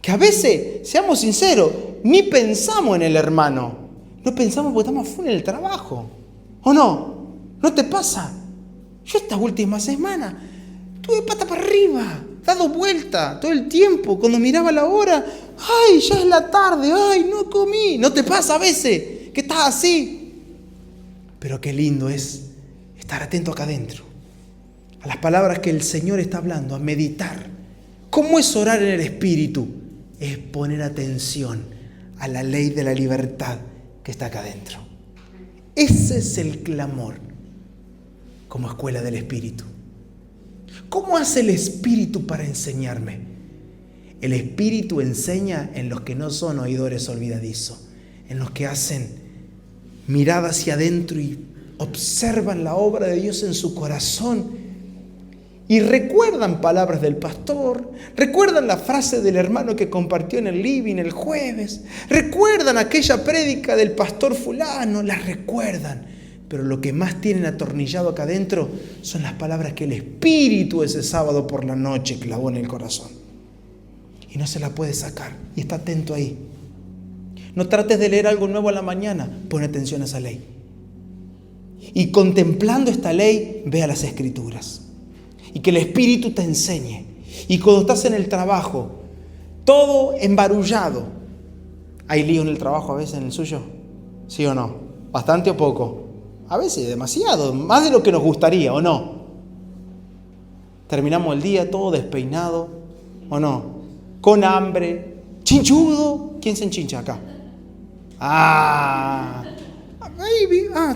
Que a veces, seamos sinceros, ni pensamos en el hermano. No pensamos porque estamos full en el trabajo. ¿O no? ¿No te pasa? Yo esta última semana tuve pata para arriba, dado vuelta todo el tiempo. Cuando miraba la hora, ¡ay, ya es la tarde! ¡Ay, no comí! ¿No te pasa a veces que estás así? Pero qué lindo es estar atento acá adentro a las palabras que el Señor está hablando, a meditar. ¿Cómo es orar en el Espíritu? Es poner atención a la ley de la libertad que está acá adentro. Ese es el clamor como escuela del Espíritu. ¿Cómo hace el Espíritu para enseñarme? El Espíritu enseña en los que no son oidores olvidadizos, en los que hacen mirada hacia adentro y observan la obra de Dios en su corazón. Y recuerdan palabras del pastor, recuerdan la frase del hermano que compartió en el living el jueves, recuerdan aquella prédica del pastor fulano, las recuerdan. Pero lo que más tienen atornillado acá adentro son las palabras que el Espíritu ese sábado por la noche clavó en el corazón. Y no se la puede sacar, y está atento ahí. No trates de leer algo nuevo a la mañana, pon atención a esa ley. Y contemplando esta ley, ve a las Escrituras. Y que el Espíritu te enseñe. Y cuando estás en el trabajo, todo embarullado. ¿Hay lío en el trabajo a veces en el suyo? ¿Sí o no? ¿Bastante o poco? A veces demasiado, más de lo que nos gustaría, ¿o no? Terminamos el día todo despeinado, ¿o no? Con hambre, chinchudo. ¿Quién se enchincha acá?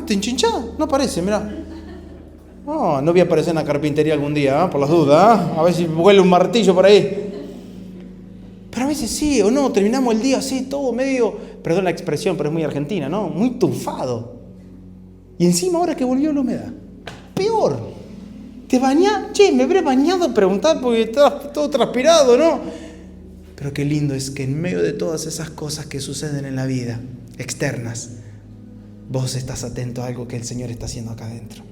¿Te enchinchás? No parece, mirá. No voy a aparecer en la carpintería algún día, por las dudas, a ver si huele un martillo por ahí. Pero a veces sí o no, terminamos el día así, todo medio, perdón la expresión, pero es muy argentina, ¿no? Muy tufado. Y encima ahora que volvió la humedad, peor. ¿Te bañás? Che, me habré bañado, preguntar porque estás todo transpirado, ¿no? Pero qué lindo es que en medio de todas esas cosas que suceden en la vida, externas, vos estás atento a algo que el Señor está haciendo acá adentro.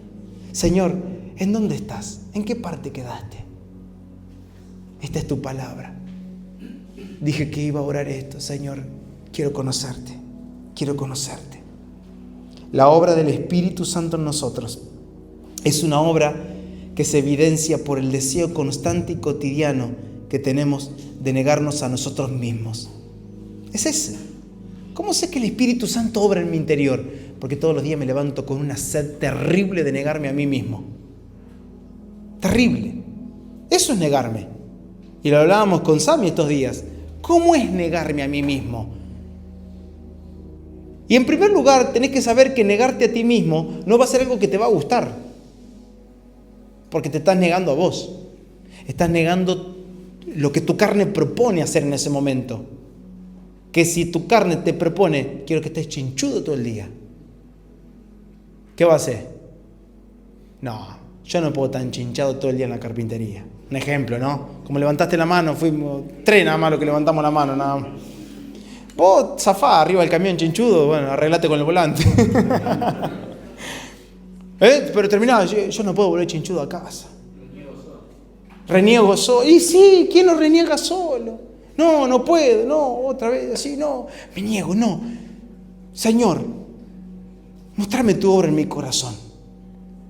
Señor, ¿en dónde estás? ¿En qué parte quedaste? Esta es tu palabra. Dije que iba a orar esto. Señor, quiero conocerte. Quiero conocerte. La obra del Espíritu Santo en nosotros es una obra que se evidencia por el deseo constante y cotidiano que tenemos de negarnos a nosotros mismos. Es ese. ¿Cómo sé que el Espíritu Santo obra en mi interior? Porque todos los días me levanto con una sed terrible de negarme a mí mismo. Terrible. Eso es negarme. Y lo hablábamos con Sammy estos días. ¿Cómo es negarme a mí mismo? Y en primer lugar, tenés que saber que negarte a ti mismo no va a ser algo que te va a gustar. Porque te estás negando a vos. Estás negando lo que tu carne propone hacer en ese momento. Que si tu carne te propone, quiero que estés chinchudo todo el día. ¿Qué va a hacer? No, yo no puedo estar enchinchado todo el día en la carpintería. Un ejemplo, ¿no? Como levantaste la mano, fuimos 3 nada más lo que levantamos la mano, nada más. Vos zafá arriba del camión chinchudo, bueno, arreglate con el volante. Pero terminaba, yo no puedo volver chinchudo a casa. Reniego solo. Y sí, ¿quién no reniega solo? No puedo, no, otra vez, así, no. Me niego, no. Señor, mostrame tu obra en mi corazón.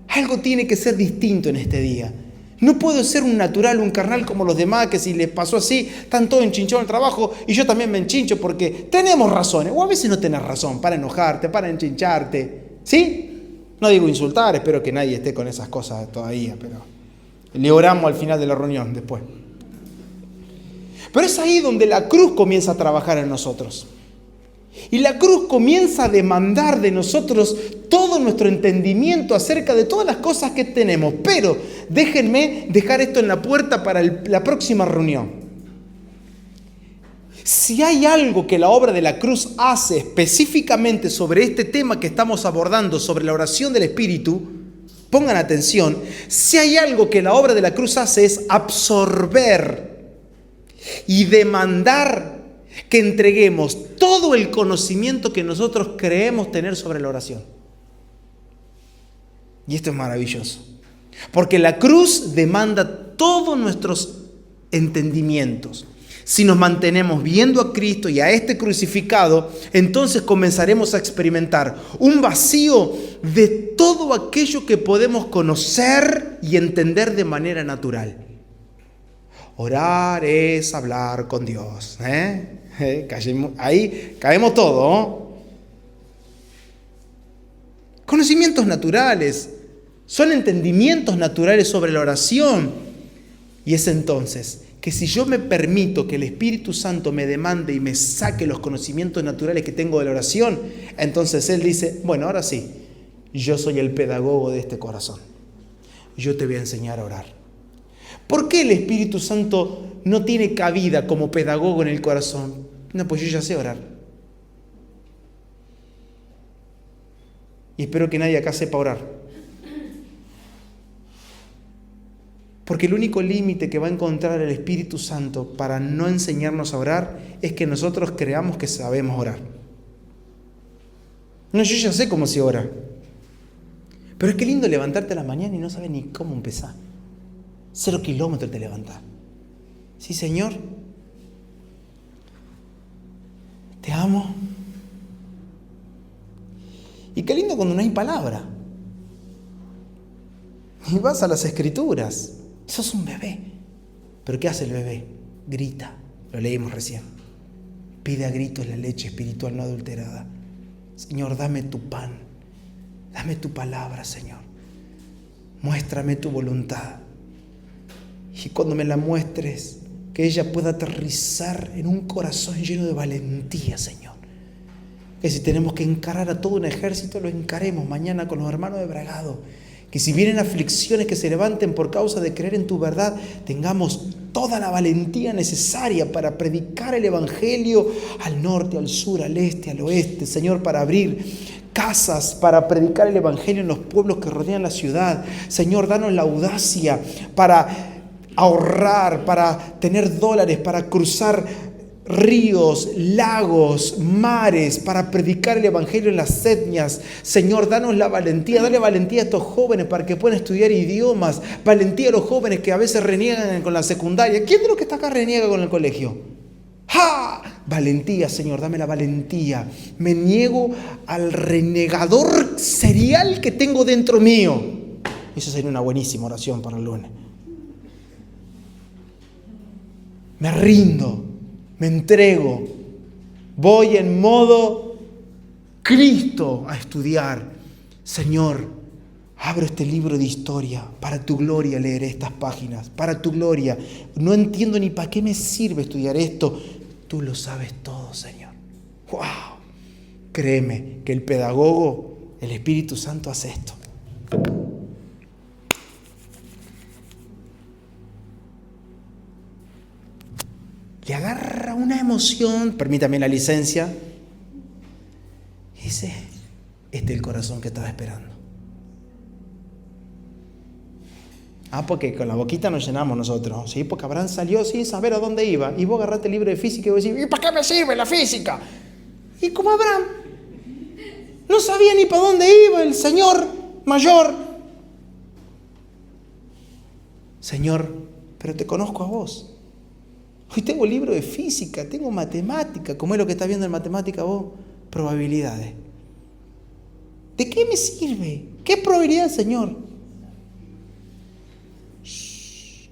Algo tiene que ser distinto en este día. No puedo ser un natural, un carnal como los demás, que si les pasó así, están todos enchinchados en el trabajo y yo también me enchincho porque tenemos razones. O a veces no tenés razón para enojarte, para enchincharte. ¿Sí? No digo insultar, espero que nadie esté con esas cosas todavía, pero le oramos al final de la reunión después. Pero es ahí donde la cruz comienza a trabajar en nosotros. Y la cruz comienza a demandar de nosotros todo nuestro entendimiento acerca de todas las cosas que tenemos. Pero déjenme dejar esto en la puerta para la próxima reunión. Si hay algo que la obra de la cruz hace específicamente sobre este tema que estamos abordando, sobre la oración del Espíritu, pongan atención, si hay algo que la obra de la cruz hace es absorber y demandar que entreguemos todo el conocimiento que nosotros creemos tener sobre la oración. Y esto es maravilloso, porque la cruz demanda todos nuestros entendimientos. Si nos mantenemos viendo a Cristo y a este crucificado, entonces comenzaremos a experimentar un vacío de todo aquello que podemos conocer y entender de manera natural. Orar es hablar con Dios. Ahí caemos todos. Conocimientos naturales, son entendimientos naturales sobre la oración. Y es entonces que si yo me permito que el Espíritu Santo me demande y me saque los conocimientos naturales que tengo de la oración, entonces Él dice, bueno, ahora sí, yo soy el pedagogo de este corazón. Yo te voy a enseñar a orar. ¿Por qué el Espíritu Santo no tiene cabida como pedagogo en el corazón? No, pues yo ya sé orar. Y espero que nadie acá sepa orar. Porque el único límite que va a encontrar el Espíritu Santo para no enseñarnos a orar es que nosotros creamos que sabemos orar. No, yo ya sé cómo se ora. Pero es que lindo levantarte a la mañana y no sabes ni cómo empezar. 0 kilómetros te levantás. Sí, Señor. Te amo. Y qué lindo cuando no hay palabra. Y vas a las Escrituras. Sos un bebé. ¿Pero qué hace el bebé? Grita. Lo leímos recién. Pide a gritos la leche espiritual no adulterada. Señor, dame tu pan. Dame tu palabra, Señor. Muéstrame tu voluntad. Y cuando me la muestres, que ella pueda aterrizar en un corazón lleno de valentía, Señor. Que si tenemos que encarar a todo un ejército, lo encaremos mañana con los hermanos de Bragado. Que si vienen aflicciones que se levanten por causa de creer en tu verdad, tengamos toda la valentía necesaria para predicar el Evangelio al norte, al sur, al este, al oeste. Señor, para abrir casas, para predicar el Evangelio en los pueblos que rodean la ciudad. Señor, danos la audacia para ahorrar, para tener dólares, para cruzar ríos, lagos, mares, para predicar el Evangelio en las etnias. Señor, danos la valentía, dale valentía a estos jóvenes para que puedan estudiar idiomas, valentía a los jóvenes que a veces reniegan con la secundaria. ¿Quién de los que está acá reniega con el colegio? ¡Ja! Valentía, Señor, dame la valentía. Me niego al renegador serial que tengo dentro mío. Eso sería una buenísima oración para el lunes. Me rindo. Me entrego, voy en modo Cristo a estudiar. Señor, abro este libro de historia, para tu gloria leeré estas páginas, para tu gloria. No entiendo ni para qué me sirve estudiar esto. Tú lo sabes todo, Señor. ¡Wow! Créeme que el pedagogo, el Espíritu Santo, hace esto. Le agarra una emoción, permítame la licencia, y dice, este es el corazón que estaba esperando. Porque con la boquita nos llenamos nosotros, ¿sí? Porque Abraham salió sin saber a dónde iba, y vos agarraste el libro de física y vos decís, ¿y para qué me sirve la física? Y como Abraham no sabía ni para dónde iba el señor mayor. Señor, pero te conozco a vos. Hoy tengo libro de física, tengo matemática, como es lo que estás viendo en matemática vos, probabilidades. ¿De qué me sirve? ¿Qué probabilidad, Señor? Shh.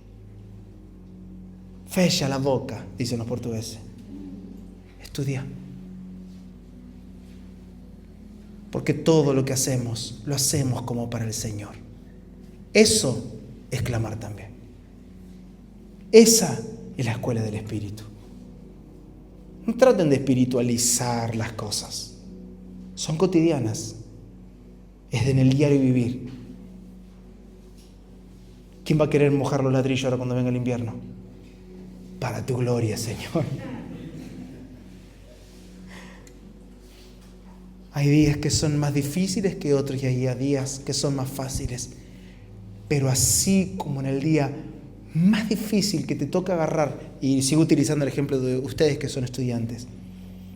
Fecha la boca, dicen los portugueses. Estudia. Porque todo lo que hacemos, lo hacemos como para el Señor. Eso es clamar también. Esa es la escuela del Espíritu. No traten de espiritualizar las cosas. Son cotidianas. Es en el diario vivir. ¿Quién va a querer mojar los ladrillos ahora cuando venga el invierno? Para tu gloria, Señor. Hay días que son más difíciles que otros y hay días que son más fáciles. Pero así como en el día más difícil que te toca agarrar, y sigo utilizando el ejemplo de ustedes que son estudiantes,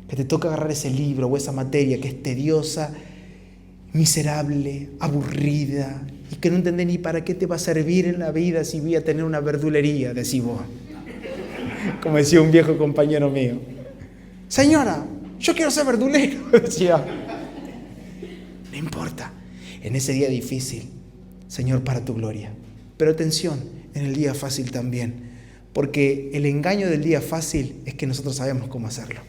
que te toca agarrar ese libro o esa materia que es tediosa, miserable, aburrida, y que no entendés ni para qué te va a servir en la vida si voy a tener una verdulería, decís vos. Como decía un viejo compañero mío. Señora, yo quiero ser verdulero, decía. No importa, en ese día difícil, Señor, para tu gloria. Pero atención, en el día fácil también, porque el engaño del día fácil es que nosotros sabemos cómo hacerlo.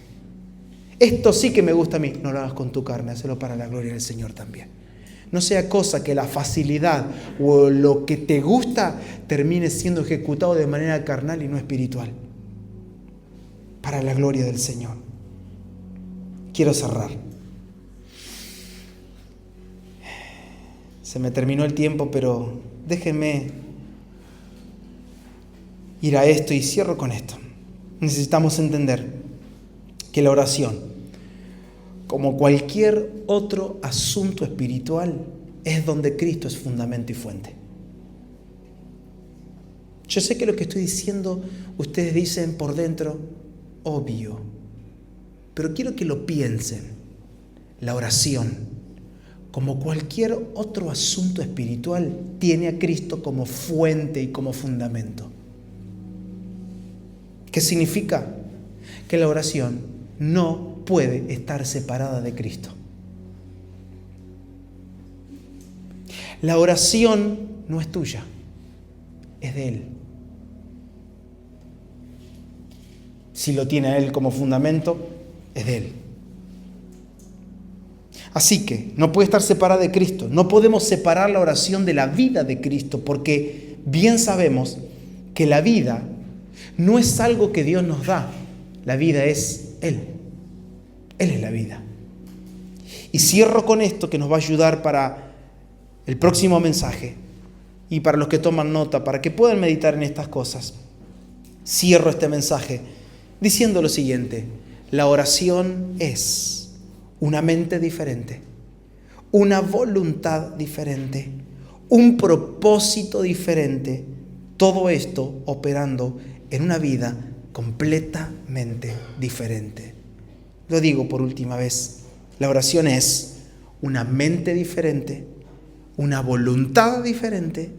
Esto sí que me gusta a mí, no lo hagas con tu carne, hazlo para la gloria del Señor también. No sea cosa que la facilidad o lo que te gusta termine siendo ejecutado de manera carnal y no espiritual. Para la gloria del Señor. Quiero cerrar. Se me terminó el tiempo, pero déjenme ir a esto y cierro con esto. Necesitamos entender que la oración, como cualquier otro asunto espiritual, es donde Cristo es fundamento y fuente. Yo sé que lo que estoy diciendo, ustedes dicen por dentro, obvio, pero quiero que lo piensen. La oración, como cualquier otro asunto espiritual, tiene a Cristo como fuente y como fundamento. ¿Qué significa? Que la oración no puede estar separada de Cristo. La oración no es tuya, es de Él. Si lo tiene a Él como fundamento, es de Él. Así que no puede estar separada de Cristo. No podemos separar la oración de la vida de Cristo, porque bien sabemos que la vida no es algo que Dios nos da. La vida es Él. Él es la vida. Y cierro con esto que nos va a ayudar para el próximo mensaje y para los que toman nota, para que puedan meditar en estas cosas. Cierro este mensaje diciendo lo siguiente: la oración es una mente diferente, una voluntad diferente, un propósito diferente, todo esto operando en una vida completamente diferente. Lo digo por última vez, la oración es una mente diferente, una voluntad diferente,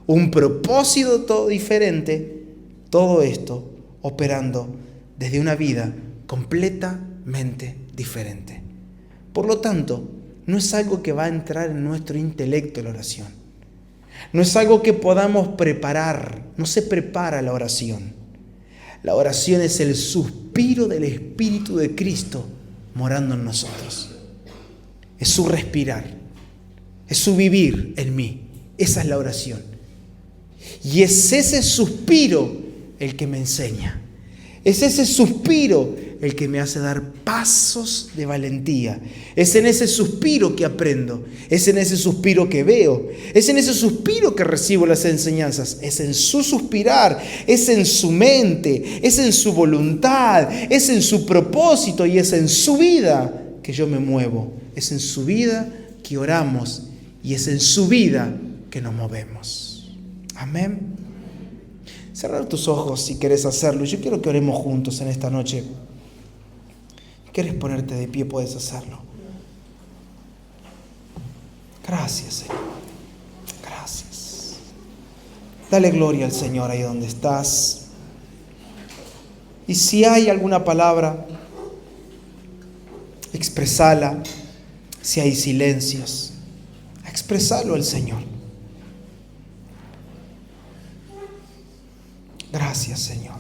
un propósito todo diferente, todo esto operando desde una vida completamente diferente. Por lo tanto, no es algo que va a entrar en nuestro intelecto la oración. No es algo que podamos preparar, no se prepara la oración. La oración es el suspiro del Espíritu de Cristo morando en nosotros. Es su respirar, es su vivir en mí. Esa es la oración. Y es ese suspiro el que me enseña. Es ese suspiro el que me hace dar pasos de valentía. Es en ese suspiro que aprendo. Es en ese suspiro que veo. Es en ese suspiro que recibo las enseñanzas. Es en su suspirar. Es en su mente. Es en su voluntad. Es en su propósito. Y es en su vida que yo me muevo. Es en su vida que oramos. Y es en su vida que nos movemos. Amén. Cerrar tus ojos si querés hacerlo. Yo quiero que oremos juntos en esta noche. Si quieres ponerte de pie, puedes hacerlo. Gracias, Señor. Gracias. Dale gloria al Señor ahí donde estás. Y si hay alguna palabra, expresala. Si hay silencios, expresalo al Señor. Gracias, Señor.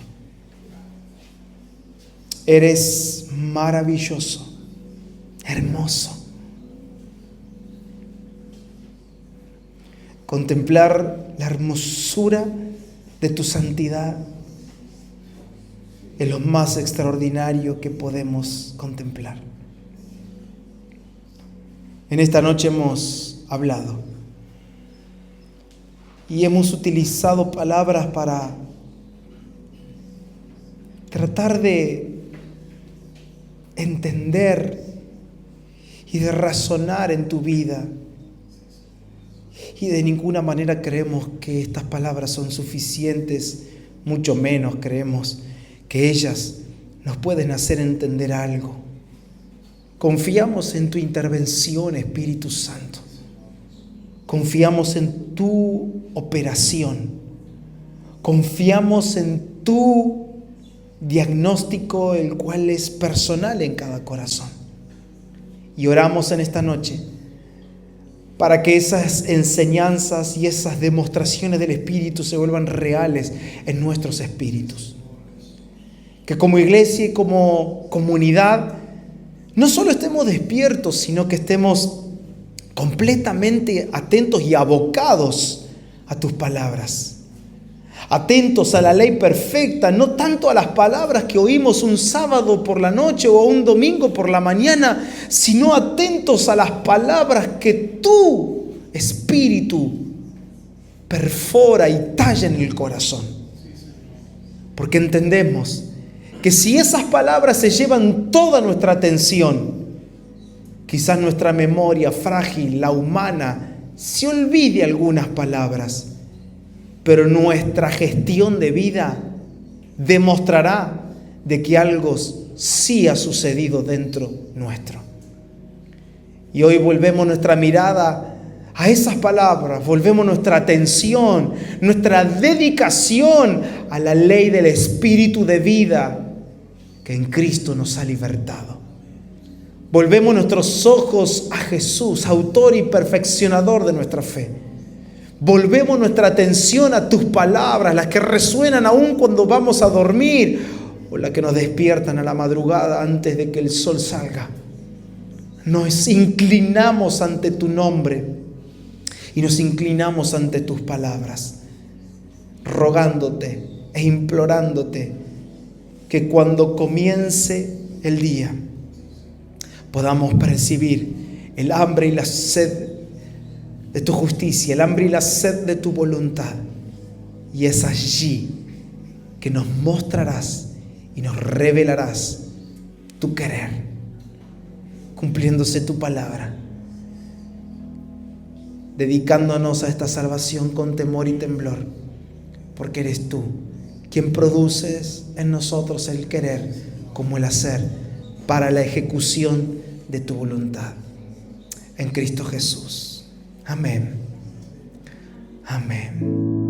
Eres maravilloso, hermoso. Contemplar la hermosura de tu santidad, es lo más extraordinario que podemos contemplar. En esta noche hemos hablado y hemos utilizado palabras para tratar de entender y de razonar en tu vida. Y de ninguna manera creemos que estas palabras son suficientes, mucho menos creemos que ellas nos pueden hacer entender algo. Confiamos en tu intervención, Espíritu Santo. Confiamos en tu operación. Confiamos en tu diagnóstico, el cual es personal en cada corazón. Y oramos en esta noche para que esas enseñanzas y esas demostraciones del Espíritu se vuelvan reales en nuestros espíritus. Que como iglesia y como comunidad no solo estemos despiertos, sino que estemos completamente atentos y abocados a tus palabras. Atentos a la ley perfecta, no tanto a las palabras que oímos un sábado por la noche o un domingo por la mañana, sino atentos a las palabras que tu Espíritu perfora y talla en el corazón. Porque entendemos que si esas palabras se llevan toda nuestra atención, quizás nuestra memoria frágil, la humana, se olvide algunas palabras, pero nuestra gestión de vida demostrará de que algo sí ha sucedido dentro nuestro. Y hoy volvemos nuestra mirada a esas palabras, volvemos nuestra atención, nuestra dedicación a la ley del Espíritu de vida que en Cristo nos ha libertado. Volvemos nuestros ojos a Jesús, autor y perfeccionador de nuestra fe. Volvemos nuestra atención a tus palabras, las que resuenan aún cuando vamos a dormir o las que nos despiertan a la madrugada antes de que el sol salga. Nos inclinamos ante tu nombre y nos inclinamos ante tus palabras, rogándote e implorándote que cuando comience el día podamos percibir el hambre y la sed de tu justicia, el hambre y la sed de tu voluntad. Y es allí que nos mostrarás y nos revelarás tu querer, cumpliéndose tu palabra, dedicándonos a esta salvación con temor y temblor, porque eres tú quien produces en nosotros el querer como el hacer para la ejecución de tu voluntad. En Cristo Jesús. Amén. Amén.